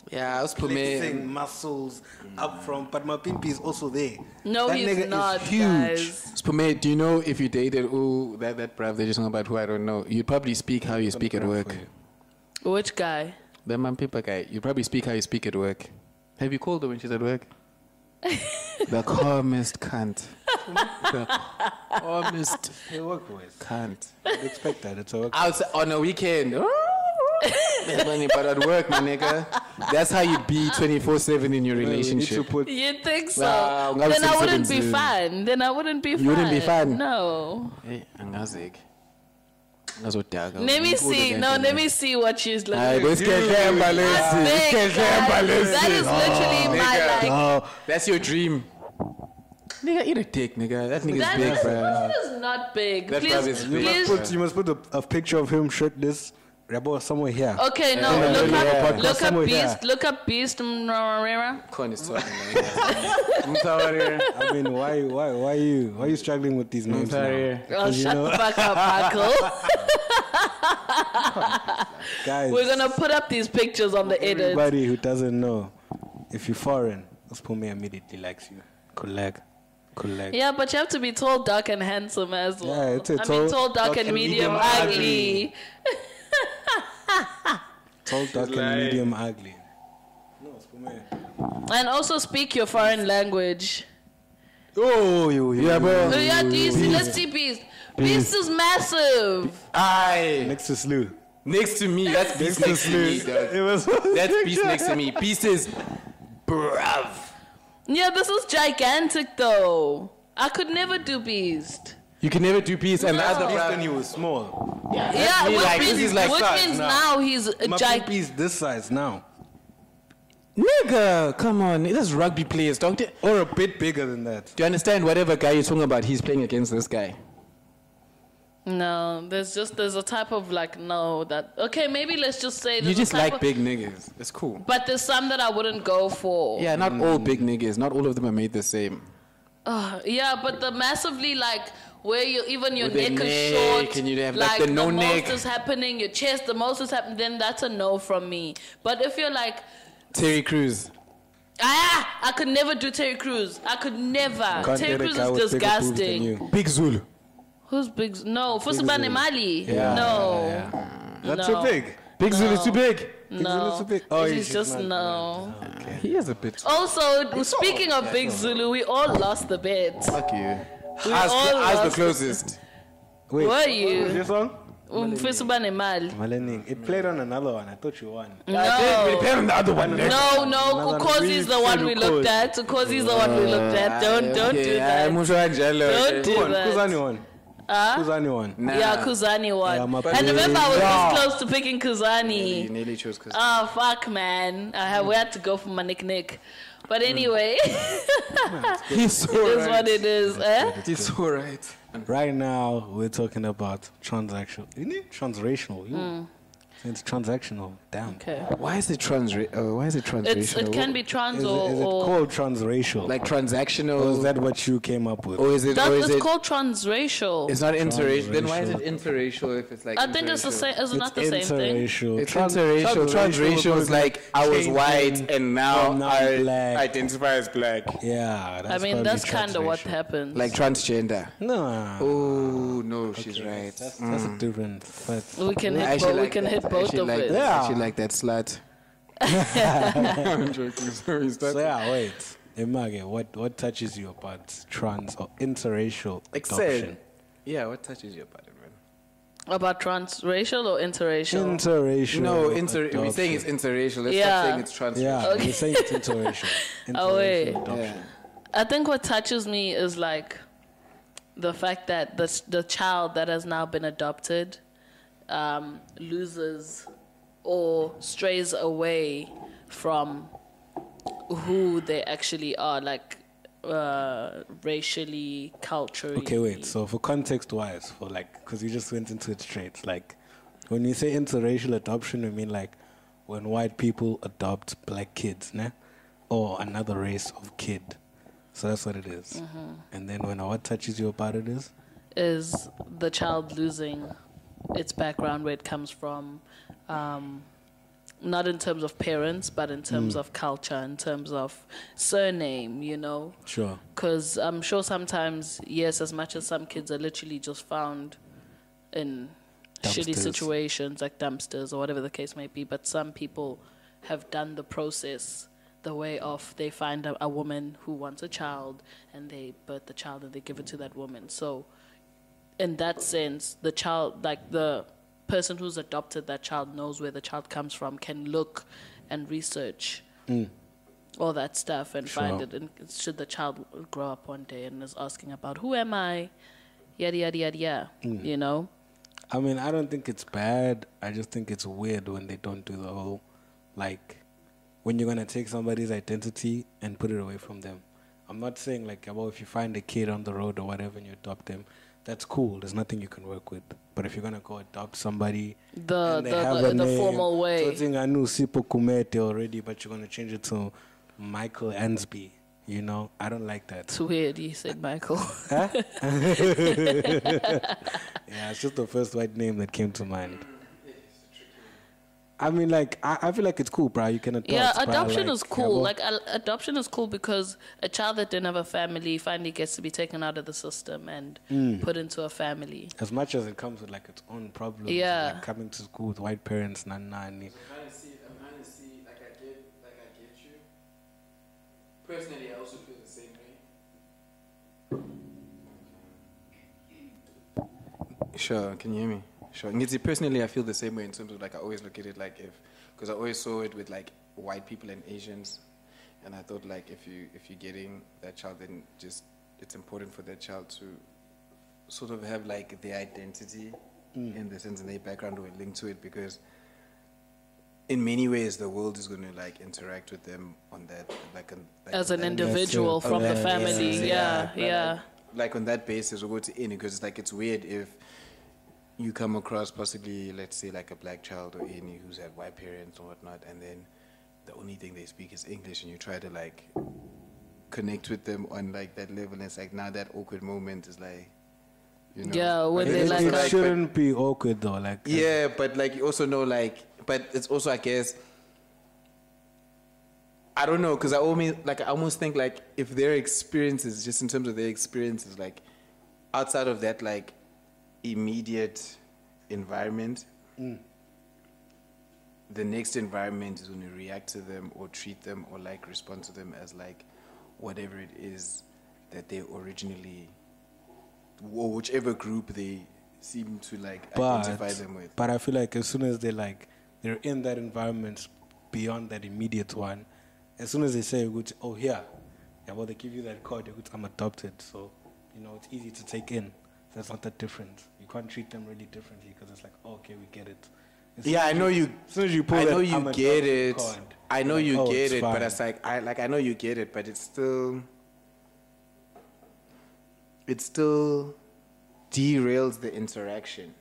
C: Uspume
B: muscles up front, but my pimpi is also there.
A: No,
B: that
A: he's
B: nigga
A: not,
B: is huge.
A: guys.
C: Uspume, do you know if you dated that bruv they're just talking about who I don't know, you'd probably speak how you speak at work.
A: Which guy?
C: The Mampipa guy. You'd probably speak how you speak at work. Have you called her when she's at work? The calmest cunt. The calmest
B: work voice.
C: cunt.
B: I'd expect that. It's a work
C: Outside on a weekend. But at work, my nigga, that's how you be 24/7 in your relationship.
A: You think so? Then I wouldn't be fine. You
C: wouldn't be fine?
A: No.
C: Hey, angazig. Let
A: me see what she's looking
C: at.
A: That is literally my
C: that's your dream. Nigga, eat a dick, nigga. That nigga's big, bro.
A: That is not big.
C: That
A: Please.
B: You must put a picture of him shirtless. Rabo somewhere here.
A: Okay, no, look up Beast. Look up Beast.
C: Con is talking.
B: I mean, why are you struggling with these names now?
A: Oh, shut the fuck up, Michael.
B: Guys,
A: we're gonna put up these pictures on the edit.
B: Everybody who doesn't know, if you're foreign, Uspume immediately likes you. Collect.
A: Yeah, but you have to be tall, dark, and handsome as well.
B: Yeah, it's tall,
A: dark, and medium ugly.
B: Tall, dark, and medium ugly. No, Uspume.
A: And also speak your foreign language.
B: Yeah, bro.
A: Yeah, do you see? Let's see Beast. Beast is massive.
C: Aye.
B: Next to Slew.
C: Next to me. That's Beast next to me. That's Beast next to me. Beast is bruv.
A: Yeah, this is gigantic though. I could never do Beast.
C: You can never do peace, and the other
B: Beast
C: bruh.
B: when he was small.
A: Yeah,
C: me,
A: which
C: like,
A: means,
C: this is like
A: which
B: size
A: means
B: now.
A: now he's a
B: My
A: gigantic.
B: is this size now.
C: Nigga, come on. This rugby players, dog. Do
B: Or a bit bigger than that.
C: you understand whatever guy you're talking about, he's playing against this guy?
A: No, there's a type of like no that okay maybe let's just say
C: You
A: there's a
C: just
A: type
C: like
A: of-
C: big niggas. It's cool.
A: but there's some that I wouldn't go for.
C: Yeah, not all big niggas. Not all of them are made the same.
A: Yeah, but the massively like where you even your
C: With the
A: neck is
C: neck,
A: short,
C: and you have, like, the no neck.
A: most is happening, your chest, the most is happening. Then that's a no from me. But if you're like,
C: Terry Crews.
A: I could never do Terry Crews. I could never.
B: Can't
A: Terry
B: get a
A: Crews
B: guy
A: is
B: with bigger boobs than
A: disgusting.
B: you.
C: Big Zulu.
A: Who's big? No, Fusibane Mali.
B: Yeah,
A: No,
B: That's
A: No.
B: too big.
C: Big Zulu's too big.
A: no.
B: Zulu's too big. Oh,
A: He's
B: he's
A: just
B: not-
A: no.
C: He is a bit.
A: Also, speaking of Big Zulu, we all lost the bet.
C: Fuck you.
A: We
C: Eyes
A: all
C: the
A: lost.
C: closest.
B: Wait,
A: Were
B: what was
A: you?
B: your song?
A: Fusibane Mali.
B: Malening. It played on another one. I thought you won.
C: I did, but on the other one.
A: No,
B: Another
A: Ukozi's the one we looked at. Ukozi's the one we looked at. Don't do that. Don't do
B: Who won?
A: that.
B: Kuzani won. Kuzani won.
A: Yeah, Kuzani won.
B: Yeah, my
A: And remember, I was
C: Yeah.
A: this close to picking Kuzani.
C: You nearly chose because
A: Oh, fuck, man. We had to go for my Nick. But anyway,
C: he's so
A: it is what it is. Eh?
C: He's so right.
B: Right now, we're talking about transactional. Isn't it transracial? It's transactional. Damn.
A: Okay.
C: Why is it transracial?
A: It can be trans
B: Is it
A: or
B: called transracial?
C: like
B: or is
C: transactional,
B: that what you came up with?
C: or is it?
A: that,
C: Or is
A: it's
C: it?
A: called transracial.
C: It's not interracial. Then why is it interracial if it's like?
A: I think it's the
C: interracial?
A: same. It's not the same thing.
B: interracial.
C: It's interracial. Transracial is like I was
B: changing
C: white and now
B: from
C: I
B: non-black.
C: identify as black.
B: Yeah, that's
A: I mean,
B: probably
A: that's kind of what
B: transracial.
A: happens.
C: Like transgender.
B: No.
C: Oh no, she's right.
B: That's a different. But
A: we can
C: I
A: hit
C: actually
A: both. We
C: like
A: can
C: that.
A: hit
C: I
A: both
C: actually
A: of
C: like
A: it.
C: that.
B: Yeah.
C: I actually like that slut. I'm joking. Sorry, stop.
B: so yeah, wait. Image, what touches you about trans or interracial
C: Except,
B: adoption?
C: yeah, what touches you about it, man?
A: About transracial or interracial?
B: Interracial.
C: No, we're saying it's
B: adoption.
C: interracial. Let's
A: Yeah.
C: stop saying it's transracial.
B: Yeah,
A: Okay.
B: we're saying it's interracial.
A: Oh, wait.
B: Interracial adoption.
C: Yeah.
A: I think what touches me is like the fact that the child that has now been adopted loses or strays away from who they actually are, like racially, culturally.
B: Okay, wait. So for context-wise, for like, because you just went into it straight. Like, when you say interracial adoption, we mean like when white people adopt black kids, né? Or another race of kid. So that's what it is. And then when what touches you about it
A: is the child losing its background, where it comes from, not in terms of parents, but in terms of culture, in terms of surname, you know.
B: Sure.
A: Because I'm sure sometimes, yes, as much as some kids are literally just found in shitty
B: Dumpsters.
A: situations like dumpsters or whatever the case may be, but some people have done the process the way of they find a woman who wants a child and they birth the child and they give it to that woman. So in that sense, the child, like the person who's adopted that child knows where the child comes from, can look and research all that stuff and find
B: Sure.
A: it. And should the child grow up one day and is asking about who am I, yada yada yada yada, you know?
B: I mean, I don't think it's bad. I just think it's weird when they don't do the whole, like, when you're going to take somebody's identity and put it away from them. I'm not saying, like, well, if you find a kid on the road or whatever and you adopt them, that's cool. There's nothing you can work with. But if you're going to go adopt somebody and they have a
A: the
B: name,
A: formal way.
B: So I think I knew Sipo Kumete already, but you're going to change it to Michael Ansby. You know, I don't like that.
A: It's weird, you said Michael.
B: Huh? Yeah, it's just the first white name that came to mind. I mean, like, I feel like it's cool, bro. You can adopt.
A: Yeah,
B: bruh,
A: adoption
B: like,
A: is cool.
B: yeah,
A: Like, adoption is cool because a child that didn't have a family finally gets to be taken out of the system and put into a family.
B: as much as it comes with like its own problems,
A: Yeah.
B: like coming to school with white parents, nani.
C: I'm trying to see, like I get you. Personally, I also feel the same way. Sure, can you hear me? Sure. Ngithi, personally, I feel the same way in terms of like I always look at it like because I always saw it with like white people and Asians. And I thought like if you're getting that child, then just it's important for that child to sort of have like their identity in the sense and their background or link to it, because in many ways the world is going to like interact with them on that like
A: as an individual from the family.
C: Like on that basis we'll go to any, because it's like it's weird if you come across possibly, let's say, like a black child or any who's had white parents or whatnot, and then the only thing they speak is English, and you try to like connect with them on like that level, and it's like now that awkward moment is like, you know.
A: Yeah, when they
B: it
A: like
B: shouldn't be awkward though, like.
C: Yeah, but like you also know like, but it's also, I guess, I don't know, because I almost think like if their experiences, just in terms of their experiences, like outside of that like immediate environment, the next environment is going to react to them or treat them or like respond to them as like whatever it is that they originally, or whichever group they seem to like identify them with.
B: But I feel like as soon as they're in that environment beyond that immediate one, as soon as they say, oh, here, yeah, well, they give you that code, I'm adopted. So, you know, it's easy to take in. So it's not that different. You can't treat them really differently because it's like, oh, okay, we get it.
C: I know you.
B: As soon as you pull
C: I know
B: that,
C: you get it.
B: Card,
C: I know
B: like,
C: you
B: oh,
C: get it,
B: fine.
C: but it's like I know you get it, but it still derails the interaction.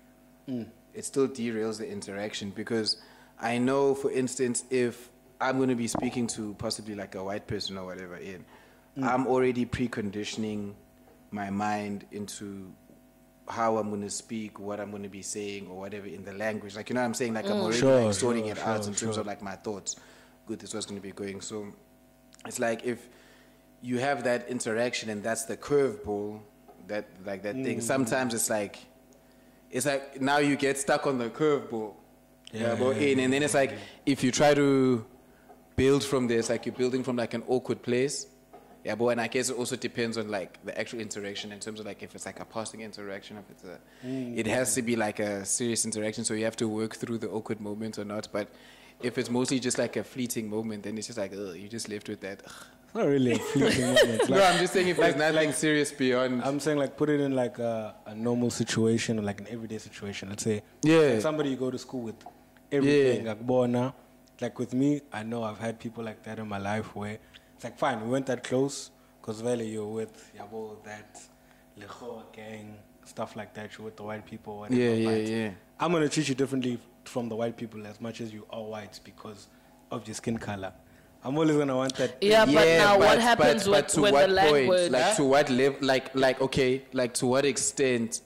C: It still derails the interaction, because I know, for instance, if I'm going to be speaking to possibly like a white person or whatever, I'm already preconditioning my mind into how I'm going to speak, what I'm going to be saying or whatever in the language. Like, you know what I'm saying? Like, I'm already sorting it out in terms of like my thoughts. Good, this was going to be going. So it's like if you have that interaction and that's the curveball, that thing, sometimes it's like now you get stuck on the curveball. And then it's like if you try to build from there, it's like you're building from like an awkward place. Yeah, but and I guess it also depends on like the actual interaction in terms of like if it's like a passing interaction, if it's it has to be like a serious interaction, so you have to work through the awkward moment or not. But if it's mostly just like a fleeting moment, then it's just like, you just left with that.
B: It's not really a fleeting moment. Like,
C: no, I'm just saying if there's nothing serious beyond.
B: I'm saying like put it in like a normal situation or like an everyday situation. Let's say like somebody you go to school with, everything like bona. Like with me, I know I've had people like that in my life where it's like, fine, we weren't that close because really you're with that Lecho gang, stuff like that. You're with the white people. Whatever, I'm going to treat you differently from the white people as much as you are white because of your skin color. I'm always going to want that.
A: What happens with the language?
C: Point? Like to what level? Like okay, like to what extent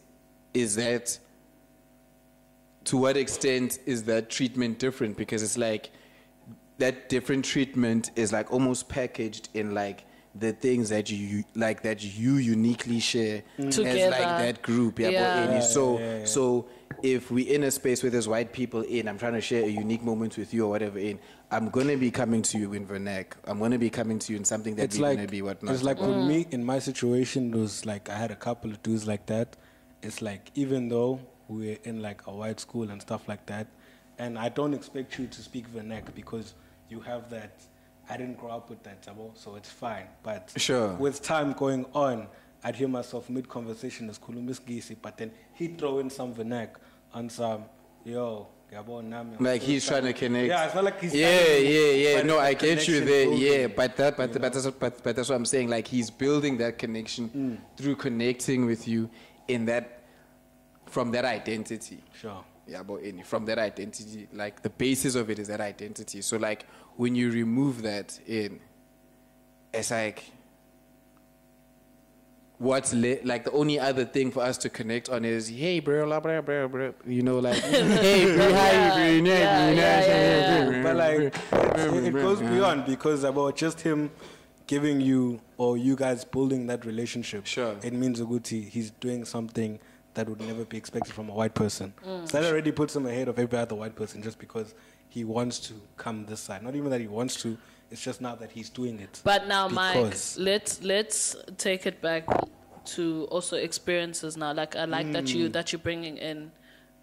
C: is that? To what extent is that treatment different? Because it's like that different treatment is like almost packaged in like the things that you like that you uniquely share
A: together
C: as like that group. So if we're in a space where there's white people I'm trying to share a unique moment with you or whatever I'm gonna be coming to you in vernac. I'm gonna be coming to you in something that we're gonna be whatnot.
B: It's like with me in my situation, it was like I had a couple of dudes like that. It's like even though we're in like a white school and stuff like that, and I don't expect you to speak vernac because you have that. I didn't grow up with that, so it's fine. But with time going on, I'd hear myself mid-conversation as Kulumis Gisi, but then he'd throw in some vernac on some,
C: like he's trying to connect.
B: Yeah, I felt like he's
C: No, I get you there. Yeah, but that's what I'm saying. Like he's building that connection through connecting with you in that, from that identity.
B: Sure.
C: Yeah, but from that identity, like the basis of it is that identity. So like when you remove that it's like what's like the only other thing for us to connect on is, hey bro, blah, blah, blah, blah. You know, like hey bro, how you doing?
B: But like it goes beyond, because about just him giving you or you guys building that relationship.
C: Sure.
B: It means he's doing something that would never be expected from a white person. So that already puts him ahead of every other white person just because he wants to come this side. Not even that he wants to, it's just now that he's doing it.
A: But now, Mike, let's take it back to also experiences now. Like I like that you're bringing in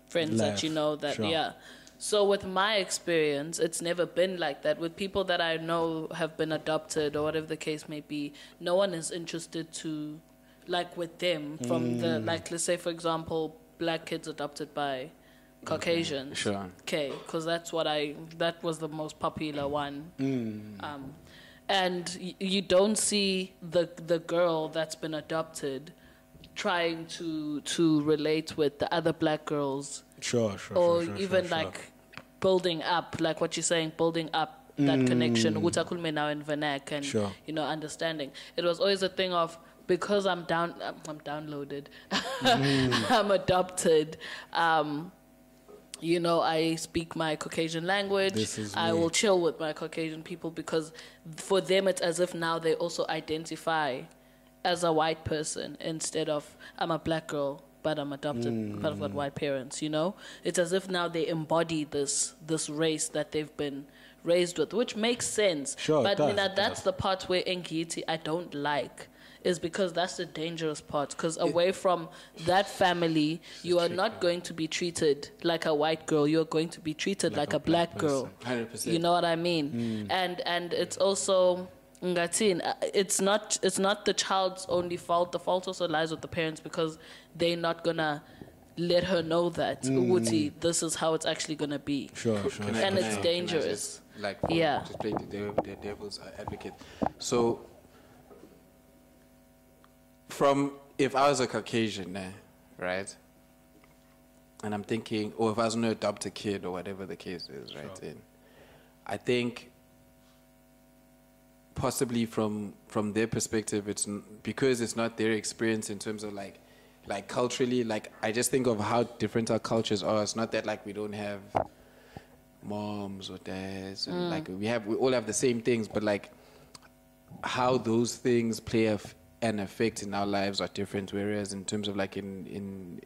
A: friends that you know that So with my experience, it's never been like that. With people that I know have been adopted or whatever the case may be, no one is interested to, like with them, from the, like, let's say, for example, black kids adopted by Caucasians.
C: Sure.
A: Okay, because that was the most popular one. And you don't see the girl that's been adopted trying to relate with the other black girls.
B: Sure.
A: Or even like building up, like what you're saying, building up that connection. Utakulme now in vernac and you know, understanding. It was always a thing of, because I'm downloaded, I'm adopted. You know, I speak my Caucasian language. I will chill with my Caucasian people, because for them it's as if now they also identify as a white person instead of I'm a black girl but I'm adopted, but I've got white parents, you know? It's as if now they embody this race that they've been raised with, which makes sense.
B: Sure,
A: but
B: that's
A: the part where Ngiti I don't like, is because that's the dangerous part. Because away from that family, you are not going to be treated like a white girl. You're going to be treated like a black girl.
C: 100%.
A: You know what I mean? And it's also, it's not the child's only fault. The fault also lies with the parents, because they're not gonna let her know that Uguti, this is how it's actually gonna be.
B: Sure.
A: And it's dangerous.
C: Just play the devil's advocate. So, if I was a Caucasian, right, and I'm thinking, or if I was going to adopt a kid or whatever the case is, right, and I think possibly from their perspective, it's because it's not their experience in terms of like culturally, like I just think of how different our cultures are. It's not that like we don't have moms or dads, and like we all have the same things, but like how those things play an effect in our lives are different. Whereas in terms of like in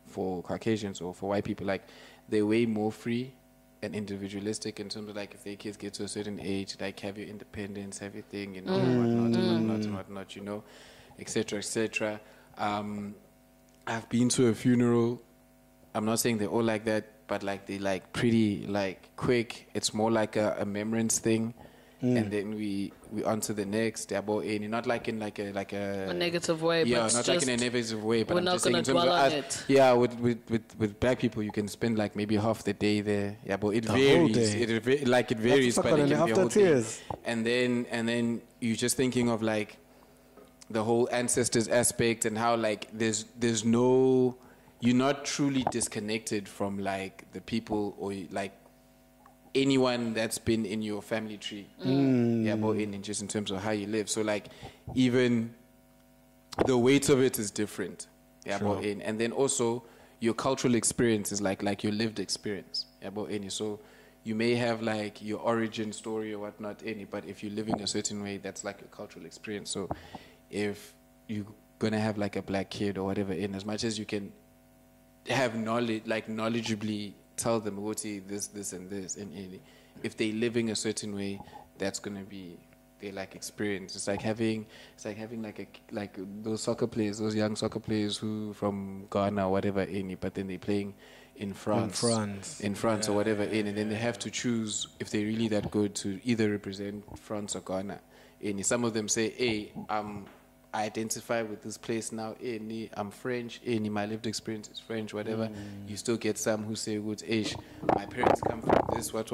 C: for Caucasians or for white people, like they're way more free and individualistic in terms of like if their kids get to a certain age, like have your independence, have your thing, you know, whatnot, you know, etc., etc. I've been to a funeral. I'm not saying they're all like that, but like they like pretty like quick. It's more like a remembrance thing. And then we on to the next. Not like in like a
A: negative way.
C: Yeah,
A: but
C: not like in a negative way. But
A: we're
C: I'm
A: not
C: just saying
A: gonna
C: in terms
A: dwell
C: of
A: on
C: us.
A: it.
C: Yeah, with black people, you can spend like maybe half the day there. Yeah, but it
B: The
C: varies.
B: whole day.
C: It varies, but it can be a
B: after
C: whole day.
B: tears.
C: And then you're just thinking of like the whole ancestors aspect and how like there's no, you're not truly disconnected from like the people or like anyone that's been in your family tree. Yeah, but in just in terms of how you live. So like even the weight of it is different. Yeah,
B: Sure.
C: but and then also your cultural experience is like your lived experience. Yeah, but so you may have like your origin story or whatnot but if you're living a certain way, that's like a cultural experience. So if you're gonna have like a black kid or whatever, in as much as you can have knowledge, like knowledgeably tell them this and this, and if they're living a certain way, that's gonna be their like experience. It's like having like those soccer players, those young soccer players who from Ghana or whatever, but then they're playing in France or whatever, and then they have to choose if they're really that good to either represent France or Ghana. And some of them say, hey, I identify with this place now, I'm French, my lived experience is French, whatever. You still get some who say, my parents come from this, what,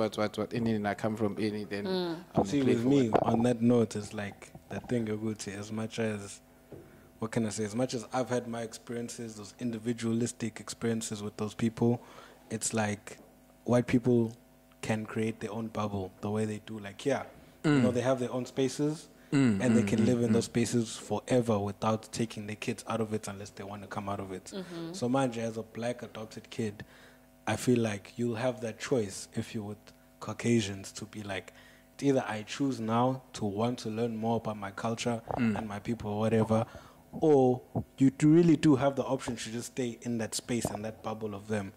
C: and then I come from any, then I'm
B: See, with me, on that note, it's like the thing you would say, as much as, what can I say, as much as I've had my experiences, those individualistic experiences with those people, it's like white people can create their own bubble the way they do. Like, you know, they have their own spaces, and they can live in those spaces forever without taking their kids out of it unless they want to come out of it. So mind you, as a black adopted kid, I feel like you'll have that choice if you're with Caucasians to be like, it's either I choose now to want to learn more about my culture and my people or whatever, or you really do have the option to just stay in that space and that bubble of them.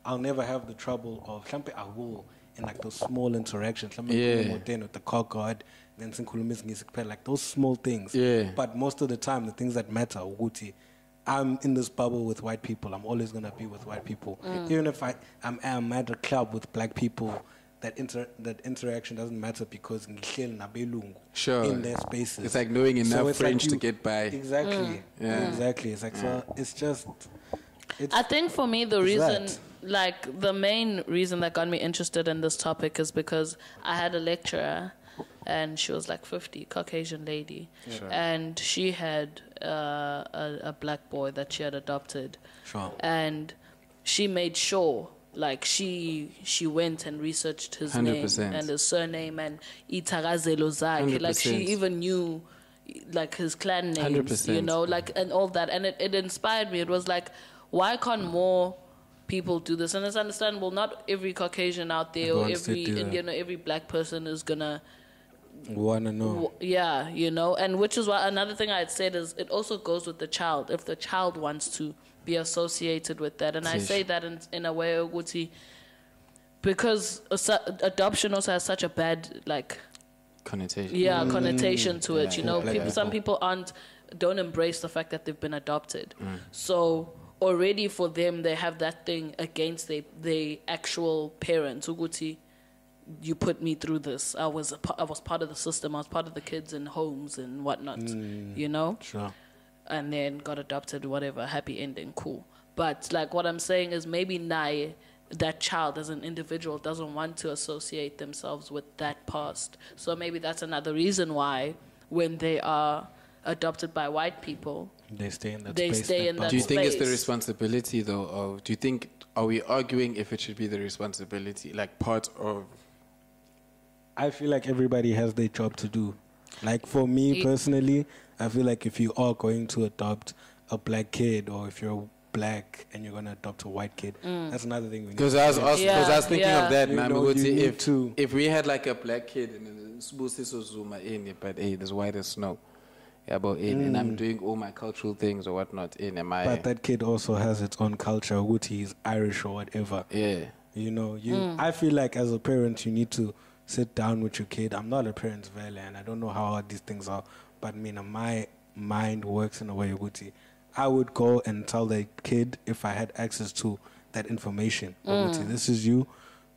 B: I'll never have the trouble of, I will, in like those small interactions, with the car guard, then like those small things. But most of the time, the things that matter, I'm in this bubble with white people. I'm always gonna be with white people. Even if I'm at a club with black people, that interaction doesn't matter because
C: Sure.
B: in their spaces.
C: It's like knowing enough
B: it's
C: French
B: like
C: to get by.
B: Exactly.
C: Yeah.
B: Exactly. It's like so. It's just.
A: I think for me, the
B: It's
A: reason,
B: that.
A: like, the main reason that got me interested in this topic is because I had a lecturer, and she was like 50, Caucasian lady,
C: Sure.
A: and she had a black boy that she had adopted,
B: Sure.
A: and she made sure, like, she went and researched his
C: 100%.
A: name and his surname and Itarazelo Zaki, like, she
C: 100%.
A: even knew, like, his clan names,
C: 100%.
A: you know, like, and all that, and it inspired me. It was like, why can't more people do this? And it's understandable, not every Caucasian out there or
B: Wants to
A: every
B: do that.
A: Indian or every black person is gonna,
B: Wanna know?
A: yeah, you know. And which is why another thing I'd said is it also goes with the child. If the child wants to be associated with that, and I say that in a way, Uguti, because adoption also has such a bad, like,
C: Connotation.
A: connotation to it.
C: Yeah.
A: You know,
B: Black
A: some
B: people.
A: people don't embrace the fact that they've been adopted. So already for them, they have that thing against their actual parents. Uguti, you put me through this. I was part of the system. I was part of the kids in homes and whatnot. You know,
B: Sure.
A: and then got adopted. Whatever, happy ending, cool. But like what I'm saying is maybe Nai, that child as an individual doesn't want to associate themselves with that past. So maybe that's another reason why when they are adopted by white people,
B: They stay in that
A: They
B: space.
A: stay in that
C: Do you think it's the
A: space.
C: responsibility though of? Do you think are we arguing if it should be the responsibility, like part of?
B: I feel like everybody has their job to do. Like for me personally, I feel like if you are going to adopt a black kid, or if you're black and you're gonna adopt a white kid, that's another thing we need.
C: Because
B: to
C: I was
B: say.
C: also,
A: Yeah,
C: cause I was thinking
A: yeah.
C: of that,
B: You
C: man.
B: know,
C: Because
B: you need
C: if
B: to-
C: if we had like a black kid and Sibusiso Zuma in it, but hey, there's white as snow. Yeah, but and I'm doing all my cultural things or whatnot in am I?
B: But that kid also has its own culture. Guti is Irish or whatever.
C: Yeah.
B: You know, I feel like as a parent, you need to sit down with your kid. I'm not a parent's valley, and I don't know how hard these things are. But I mean, my mind works in a way, Guti. I would go and tell the kid if I had access to that information. Guti, this is you.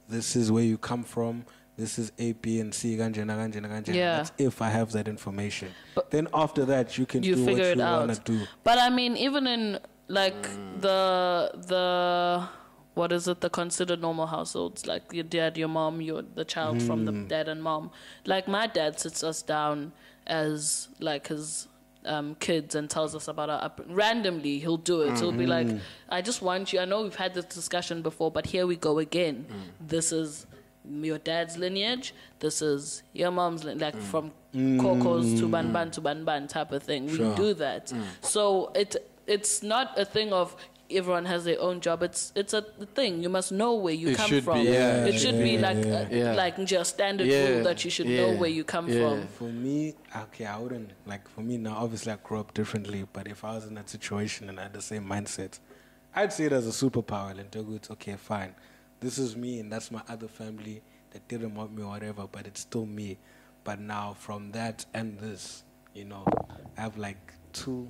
B: This is where you come from. This is A, B, and C. Ganjena, ganjena, ganjena.
A: Yeah.
B: That's if I have that information.
A: But
B: then after that, you can
A: you
B: do what
A: figure
B: you
A: it
B: want to
A: out.
B: do.
A: But I mean, even in like the what is it? The considered normal households, like your dad, your mom, the child from the dad and mom. Like my dad sits us down as like his kids and tells us about our randomly. He'll do it. He'll be like, "I just want you. I know we've had this discussion before, but here we go again. This is." Your dad's lineage, this is your mom's like from Kokos to Banban type of thing. We do that. So it's not a thing of everyone has their own job. It's a thing. You must know where you
C: It
A: come
C: should
A: from.
C: be, yeah.
A: It should be like like just standard rule that you should know where you come from.
B: For me, okay, I wouldn't, like, for me now, obviously I grew up differently, but if I was in that situation and I had the same mindset, I'd see it as a superpower. And it's okay, fine. This is me, and that's my other family that didn't want me or whatever, but it's still me. But now, from that and this, you know, I have like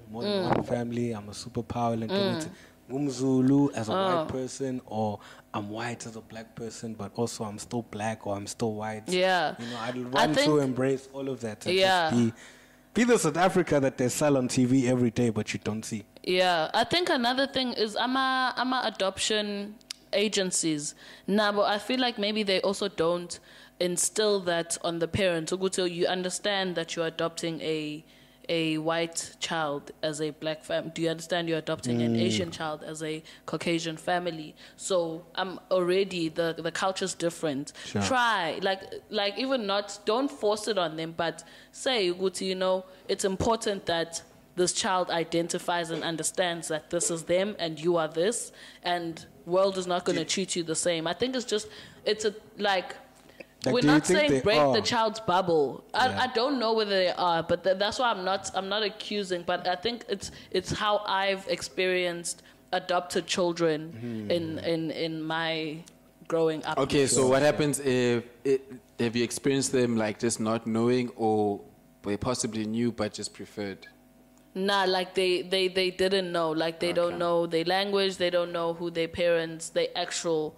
B: more than one family. I'm a superpower. And Umzulu as a white person, or I'm white as a black person, but also I'm still black or I'm still white.
A: Yeah.
B: You know, I'd want to embrace all of that. And
A: Yeah.
B: just be the South Africa that they sell on TV every day, but you don't see.
A: Yeah, I think another thing is I'm a adoption agencies now, but I feel like maybe they also don't instill that on the parents. Until you understand that you're adopting a white child as a black family. Do you understand you're adopting an Asian child as a Caucasian family? So I'm already the culture's different.
B: Sure.
A: Try like even not, don't force it on them, but say, Guti, you know, it's important that this child identifies and understands that this is them and you are this, and world is not going to treat you the same. I think we're
B: do you
A: not
B: think
A: saying
B: they
A: break
B: are?
A: the child's bubble.
B: Yeah.
A: I don't know whether they are, but that's why I'm not accusing. But I think it's how I've experienced adopted children in my growing up.
C: Okay, so what happens if you experience them like just not knowing, or they possibly knew but just preferred?
A: Nah, like they didn't know. Like they don't know their language. They don't know who their actual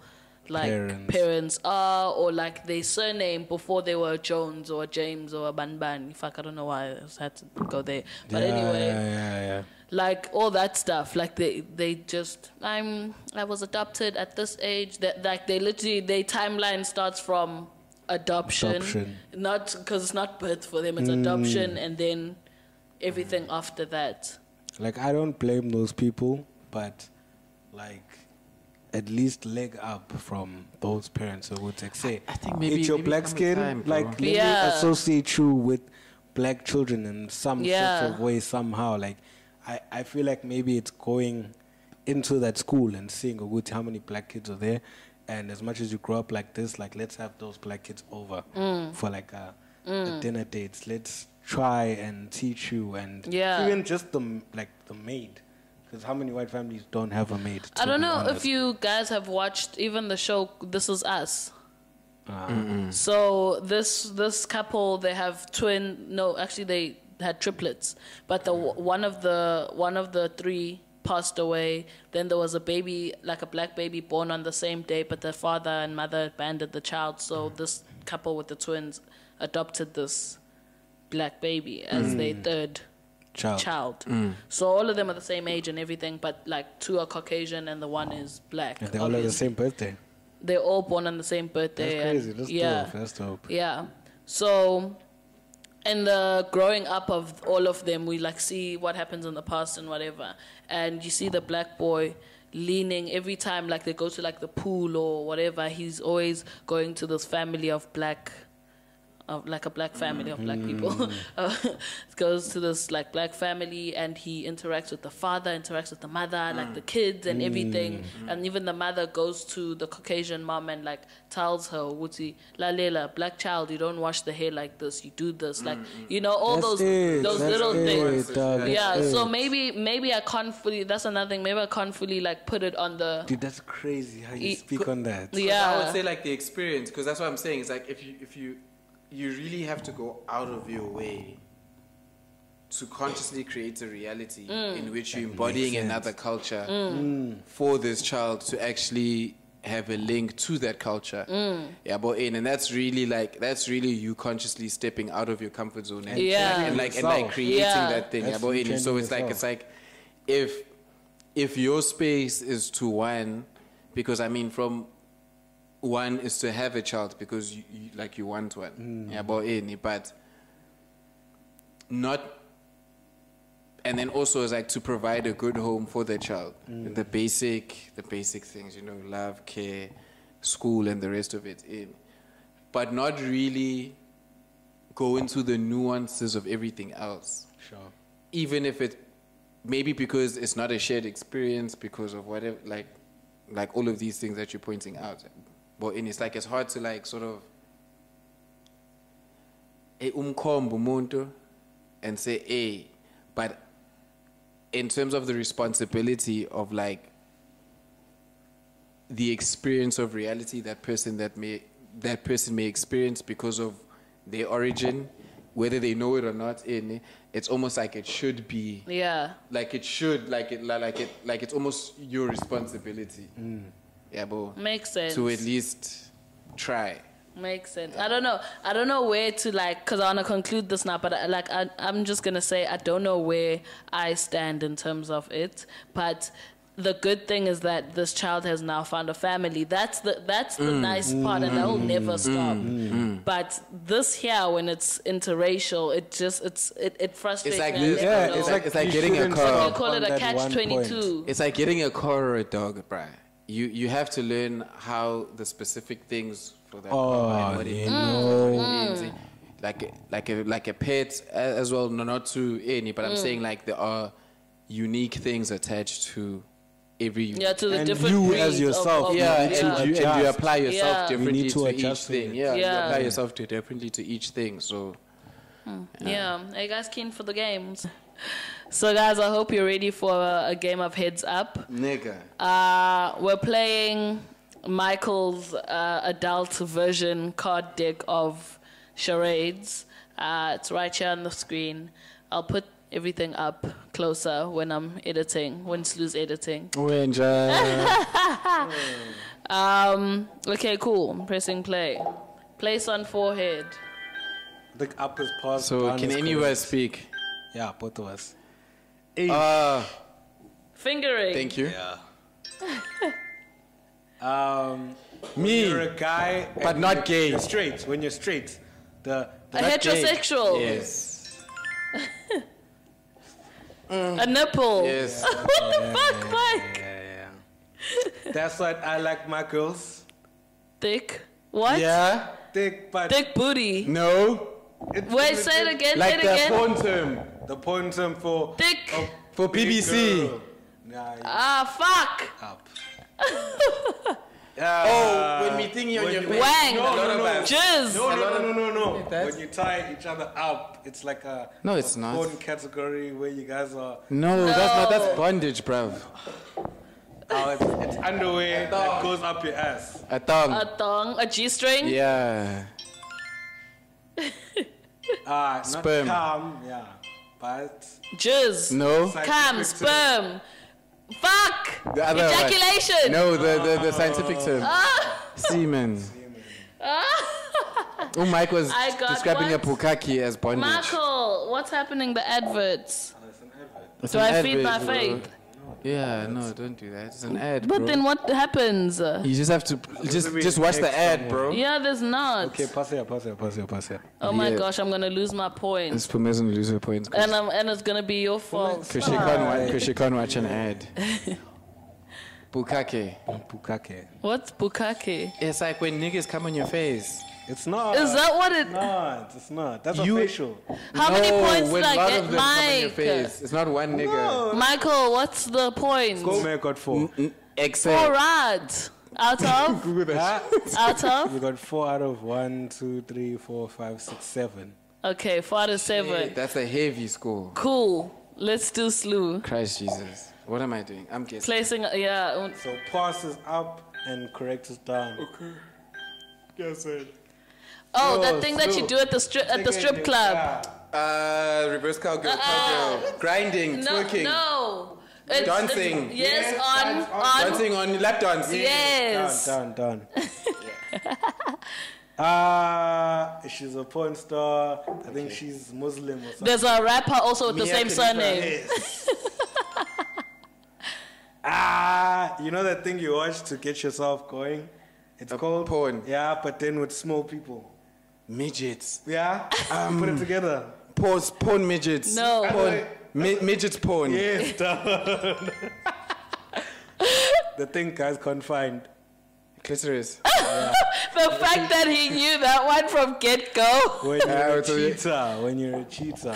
A: parents are, or like their surname before they were Jones or James or Banban. In fact, I don't know why I had to go there. But anyway, like all that stuff. Like they just I was adopted at this age. That like they literally their timeline starts from adoption. Not because it's not birth for them. It's adoption, and then everything after that.
B: Like I don't blame those people, but like at least leg up from those parents who would say,
C: I think maybe
B: it's your black skin,
C: time,
B: like let me associate you with black children in some sort of way somehow. Like I feel like maybe it's going into that school and seeing how many black kids are there, and as much as you grow up like this, like let's have those black kids over for like a dinner dates. Let's try and teach you, and even just the maid. Because how many white families don't have a maid?
A: I don't know if you guys have watched even the show This Is Us. So this couple, they have they had triplets, but one of the three passed away. Then there was a baby, like a black baby, born on the same day, but the father and mother abandoned the child. So this couple with the twins adopted this black baby as their third child. So all of them are the same age and everything, but like two are Caucasian and the one is black.
B: And they all have the same birthday.
A: They're all born on the same birthday.
B: That's crazy. That's dope.
A: Yeah. So in the growing up of all of them, we like see what happens in the past and whatever. And you see the black boy leaning every time like they go to like the pool or whatever, he's always going to this family of black like a black family of black people. Goes to this like black family, and he interacts with the father, interacts with the mother, like the kids and everything. And even the mother goes to the Caucasian mom and like tells her, Wuti, La Lela, black child, you don't wash the hair like this, you do this, like, you know, all those little things. So maybe I can't fully, that's another thing, maybe I can't fully like put it on the...
B: Dude, that's crazy how you speak on that.
C: Yeah. I would say like the experience, because that's what I'm saying, it's like if you really have to go out of your way to consciously create a reality in which you're embodying another culture for this child to actually have a link to that culture. And that's really you consciously stepping out of your comfort zone and creating that thing. So it's like if your space is to one, because I mean from one is to have a child because you want one, but not, and then also is like to provide a good home for the child, the basic things, love, care, school, and the rest of it, but not really go into the nuances of everything else.
B: Sure.
C: Even if it maybe because it's not a shared experience, because of whatever, like all of these things that you're pointing out. But it's like it's hard to like sort of and say but in terms of the responsibility of like the experience of reality that person may experience because of their origin, whether they know it or not, it's almost like it should be it's almost your responsibility.
A: Makes sense.
C: To at least try.
A: Makes sense. I don't know where to because I want to conclude this now, but I'm just going to say I don't know where I stand in terms of it, but the good thing is that this child has now found a family. That's the nice part, and that will never stop. But this here, when it's interracial, it frustrates me.
C: It's like getting a car.
A: What do you call it? A catch-22. It's
C: like getting a car or a dog, bruh. You have to learn how the specific things for that car and what it means. Like a pet as well, not to any, but I'm saying like there are unique things attached to every unit.
A: To the
B: and
A: different
B: you
A: breeds
B: as yourself,
C: and you apply yourself differently to each thing. You apply yourself differently to each thing. So
A: are you guys keen for the games? So guys, I hope you're ready for a game of Heads Up.
C: Nigga.
A: We're playing Michael's adult version card deck of charades. It's right here on the screen. I'll put everything up closer when I'm editing, when Slu's editing. Okay, cool. I'm pressing play. Place on forehead.
B: I think up is pause.
C: So
B: down
C: can
B: is
C: any of us
B: correct.
C: speak?
B: Yeah, both of us.
A: Fingering.
C: Thank you.
B: Yeah.
C: Me.
B: You're a guy,
C: But
B: and
C: not gay.
B: You're straight. When you're straight,
A: A
C: not
A: heterosexual.
C: Yes.
A: A nipple.
C: Yes.
A: What the fuck, Mike?
B: yeah. That's what I like my girls.
A: Thick. What?
C: Yeah.
B: Thick, but
A: Thick booty.
C: No.
A: Wait, say it again.
C: Like
A: say it
C: the
A: again.
C: porn term
B: the porn term for
A: Thick.
C: for
B: big
C: BBC.
B: girl. Nah,
A: Fuck.
B: up.
C: Oh, when we thingy on
B: when
C: your
B: you-
C: face.
A: Wang.
C: A lot of us.
A: Jizz.
B: No.
C: That's-
B: When you tie each other up, it's like a
C: No, it's
B: a
C: not.
B: porn category where you guys are.
C: No, that's not. That's bondage, bruv.
B: It's underwear that goes up your ass.
C: A thong.
A: A thong. A G-string.
C: Yeah.
B: Not
C: Sperm.
B: calm, yeah, but
A: Jizz.
C: No.
A: Cam. Sperm. Fuck.
C: The other one.
A: Ejaculation.
C: No, the scientific term. Semen. Oh, Mike was
A: I got
C: describing
A: what?
C: a bukkake as bondage.
A: Michael, what's happening? The adverts.
C: It's
A: Do
C: an
A: I feed my
C: advert, bro.
A: faith?
C: Yeah, no, don't do that. It's an ad,
A: But
C: bro.
A: then what happens?
C: You just have to just watch the ad, bro.
A: Yeah, there's not.
B: okay, pass here.
A: Oh my
C: Yeah.
A: gosh, I'm gonna lose my points,
C: It's for me to lose her points.
A: and it's gonna be your fault.
C: Because she can't watch an ad. Bukkake.
B: Bukkake.
A: What's bukkake?
C: It's like when niggas come on your face.
B: It's not.
A: Is that what it?
B: It's not. That's
C: You-
B: a facial.
A: How many points
C: when
A: did I
C: a lot
A: get,
C: of them come on your
A: Mike?
C: face. It's not one nigga.
A: Michael, what's the point?
B: Gomer got 4.
C: Excel.
A: All right. Out of?
B: Huh?
A: Out of?
B: You got 4 out of 1, 2, 3, 4, 5, 6, 7.
A: Okay, 4 out of 7.
C: That's a heavy score.
A: Cool. Let's do slew.
C: Christ Jesus. What am I doing? I'm guessing.
A: Placing, yeah.
B: So pass is up and correct is down. Okay. Guess it.
A: Oh,
B: Slow,
A: that thing that you
B: slow.
A: do at the strip club.
C: Reverse cowgirl, cowgirl. Grinding,
A: No,
C: twerking.
A: no. It's,
C: Dancing.
A: yes, on.
C: Dancing on lap dance.
A: Yes.
B: Done. She's a porn star. I think she's Muslim or something.
A: There's a rapper also with the
C: Mia
A: same
C: Khalifa.
A: surname.
B: You know that thing you watch to get yourself going? It's called
C: porn.
B: Yeah, but then with small people.
C: Midgets.
B: Yeah? Put it together.
C: Porn midgets.
A: No.
C: Porn. Midgets porn.
B: Yes, done. The thing guys can't find.
C: Clitoris.
A: The fact that he knew that one from get-go.
B: When you're a
C: it's a-
B: cheater.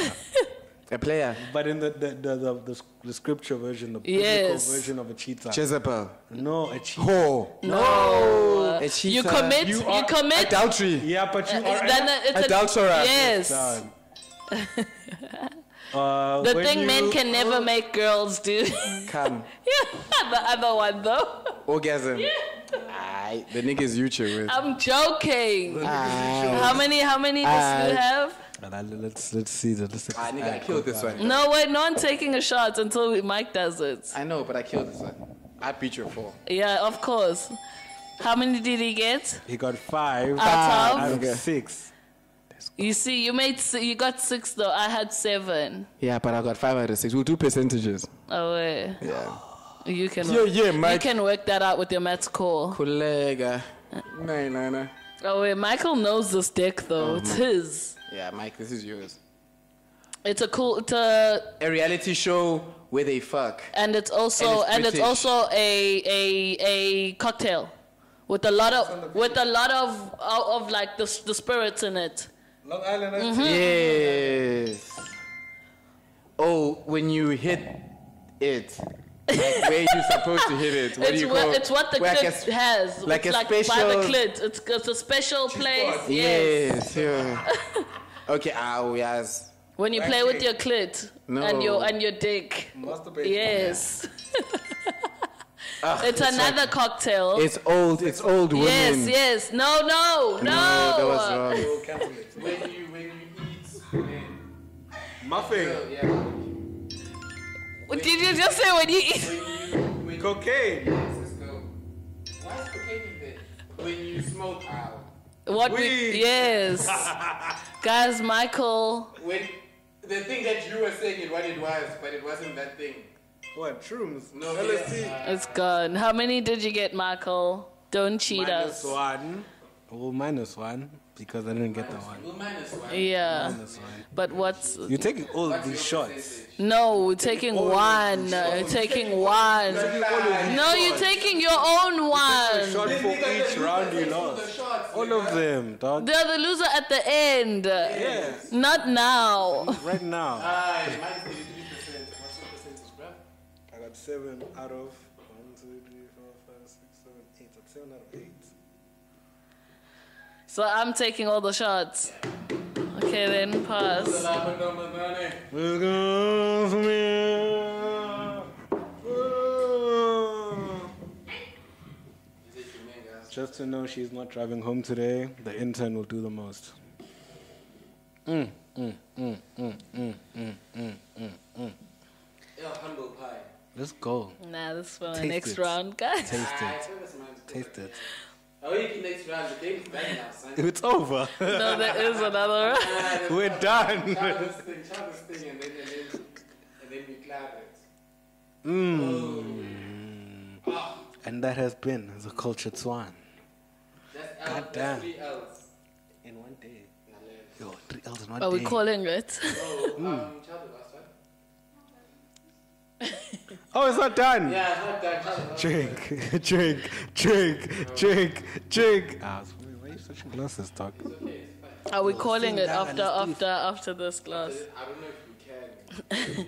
C: A player.
B: But in the scripture version, the biblical
A: Yes.
B: version of a cheater.
C: Jezebel.
B: No, a cheater.
C: Whore.
A: No.
C: A cheater.
A: You commit. You commit.
C: Adultery.
B: Yeah, but you are
A: Then it's
C: Adulterer.
A: Yes.
B: done.
A: The
B: When
A: thing men
B: you-
A: can never make girls do.
C: Come.
A: Yeah, the other one though.
C: Orgasm. Aye, the niggas you chill with.
A: I'm joking.
C: Aye.
A: How many does you have?
B: Let's see that.
C: Nigga, I killed this one.
A: No, wait, no one taking a shot until Mike does it.
C: I know, but I killed this one. I beat you 4.
A: Yeah, of course. How many did he get?
B: He got 5
A: Out
B: out
A: of?
B: of 6.
A: You see, you got 6 though. I had 7.
C: Yeah, but I got 5 out of 6. We'll do percentages.
A: Oh wait.
C: Yeah.
A: You can.
C: Yeah, Mike.
A: You can work that out with your maths core.
C: Collega. No.
A: Oh wait, Michael knows this deck though. It's his.
C: Yeah, Mike, this is yours.
A: It's a cool. It's a.
C: A reality show where they fuck.
A: And it's also
C: And it's British.
A: a cocktail with a lot of like the spirits in it.
B: Long Island.
C: Yes. Oh, when you hit it. Like where you supposed to hit it? What do you call
A: It's what the
C: like
A: clit has.
C: like
A: it's
C: a
A: like by the
C: special-
A: clit. It's a special place.
C: spot.
A: Yes.
C: Yeah. Okay, yes.
A: When you play with your clit
C: No.
A: and your dick.
B: Masturbation.
A: Yes. It's another cocktail.
C: It's old women.
A: Yes. No.
C: No, that was wrong.
B: Cancel it.
C: When you eat
B: Muffin.
C: yeah.
A: Did you just say when you eat?
B: Cocaine.
C: Let's go. Why is cocaine in there? When you smoke out.
A: What
B: Weed.
A: yes. Guys, Michael.
C: When the thing that you were saying is what it was, but it wasn't that thing.
B: What? Shrooms?
C: No,
B: LSD?
A: It's gone. How many did you get, Michael? Don't cheat us.
B: -1. Well, -1 because I didn't get that one.
C: Well, -1.
A: Yeah.
B: -1.
A: But what's...
B: You're taking all
C: What's
B: these
C: your
B: shots.
C: percentage?
A: No, we're taking one. You're taking one. No, you're taking your own one.
B: Shot for each round you lost. All of them, dog.
A: They're the loser at the end.
B: Yeah.
A: Not now.
B: Right now.
C: Mine's 33%. What's your percentage, bro?
B: I got 7 out of 1, 2, 3, 4, 5, 6, 7, 8. That's 7 out of 8.
A: So I'm taking all the shots. Okay, then pass.
B: Let's go for me. Just to know she's not driving home today, the intern will do the most.
C: Yeah, humble pie.
B: Let's go.
A: Nah, this is for the
B: Taste
A: next
B: it.
A: round, guys.
B: Taste it. Taste it.
C: Oh, you can next round. The game's done now, son.
B: It's over.
A: No, there is another round.
B: We're done.
C: Try this thing, and then we clap it.
B: And that has been the cultured swan.
C: That's
B: God damn.
C: 3 L's.
B: In one day. Yo, 3 L's in one
A: Are
B: day.
A: we calling it?
C: Oh, child last one?
B: Oh, it's not done.
C: Yeah, it's not done. Child last
B: Drink. Ah, why are you switching glasses, dog?
A: Are we calling it after this class?
C: I don't know if we can.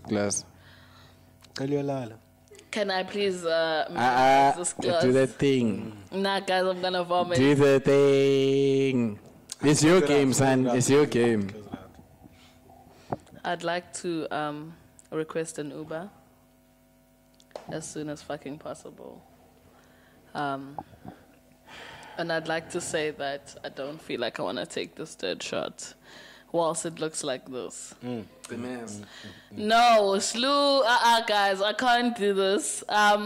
D: Glass.
A: Can I please minimize this class?
D: Do that thing.
A: Nah, guys, I'm gonna vomit.
D: Do the thing. It's your game, son. It's your game.
A: I'd like to request an Uber as soon as fucking possible. And I'd like to say that I don't feel like I want to take this third shot whilst it looks like this.
C: The mask.
A: No, Slew, guys, I can't do this.
B: I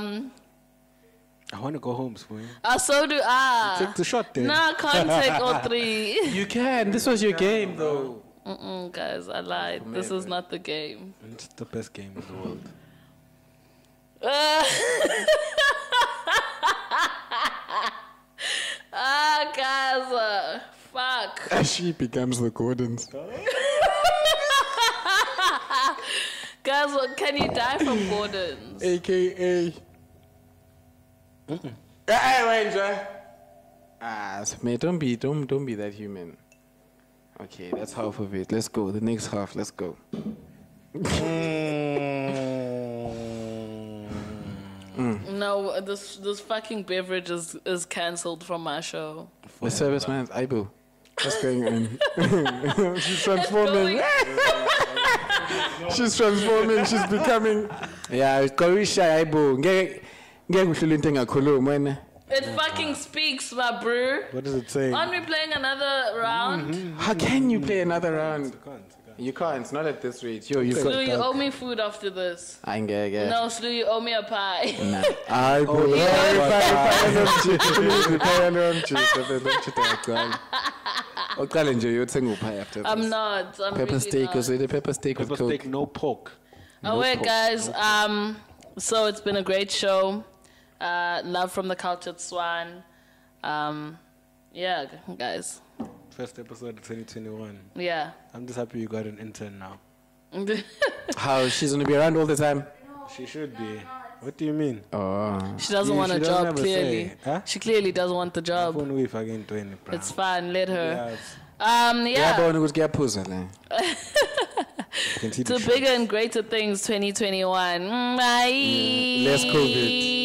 B: want to go home, Swine.
A: So do I.
B: Take the shot then.
A: Nah, I can't take all 3.
D: You can. This was your game, though.
A: Guys, I lied. This is not the game.
B: It's the best game in the world.
A: Guys, fuck.
D: She becomes the Gordons.
A: Guys, can you die from Gordon's?
D: AKA. Man, don't be that human. Okay, that's half of it. Let's go. The next half. Let's go.
A: No, this fucking beverage is cancelled from my show.
D: The serviceman's Aibo. What's going on? She's transforming. She's transforming. She's becoming. Yeah, Korisha Aibo.
A: It fucking speaks, my bro.
B: What does it say?
A: Aren't we playing another round?
D: How can you play another round?
B: You can't.
D: You can't. Not at this rate. Yo, you
A: Slew,
D: got.
A: you owe me food after this.
D: I'm gay.
A: No, Slew, you owe me a pie.
D: Nah. Aibo.
A: I'm not. I'm
D: Pepper
A: really
D: steak.
A: not.
D: Was it a pepper steak with
B: Pepper
D: Coke?
B: steak, no pork.
A: Oh, wait, guys. So it's been a great show. Love from the Cultured Swan. Yeah, guys.
B: First episode of 2021.
A: Yeah.
B: I'm just happy you got an intern now.
D: How she's gonna be around all the time?
B: She should be. What do you mean?
D: Oh.
A: She doesn't
B: She
A: want a
B: doesn't
A: job,
B: have a
A: clearly.
B: say, huh?
A: She clearly doesn't want the job.
B: Phone we fucking doing it, bro.
A: It's fine, let her.
B: Yeah, it's-
A: Yeah.
B: you can see the
A: To
B: shots.
A: bigger and greater things 2021. Bye.
D: Less COVID.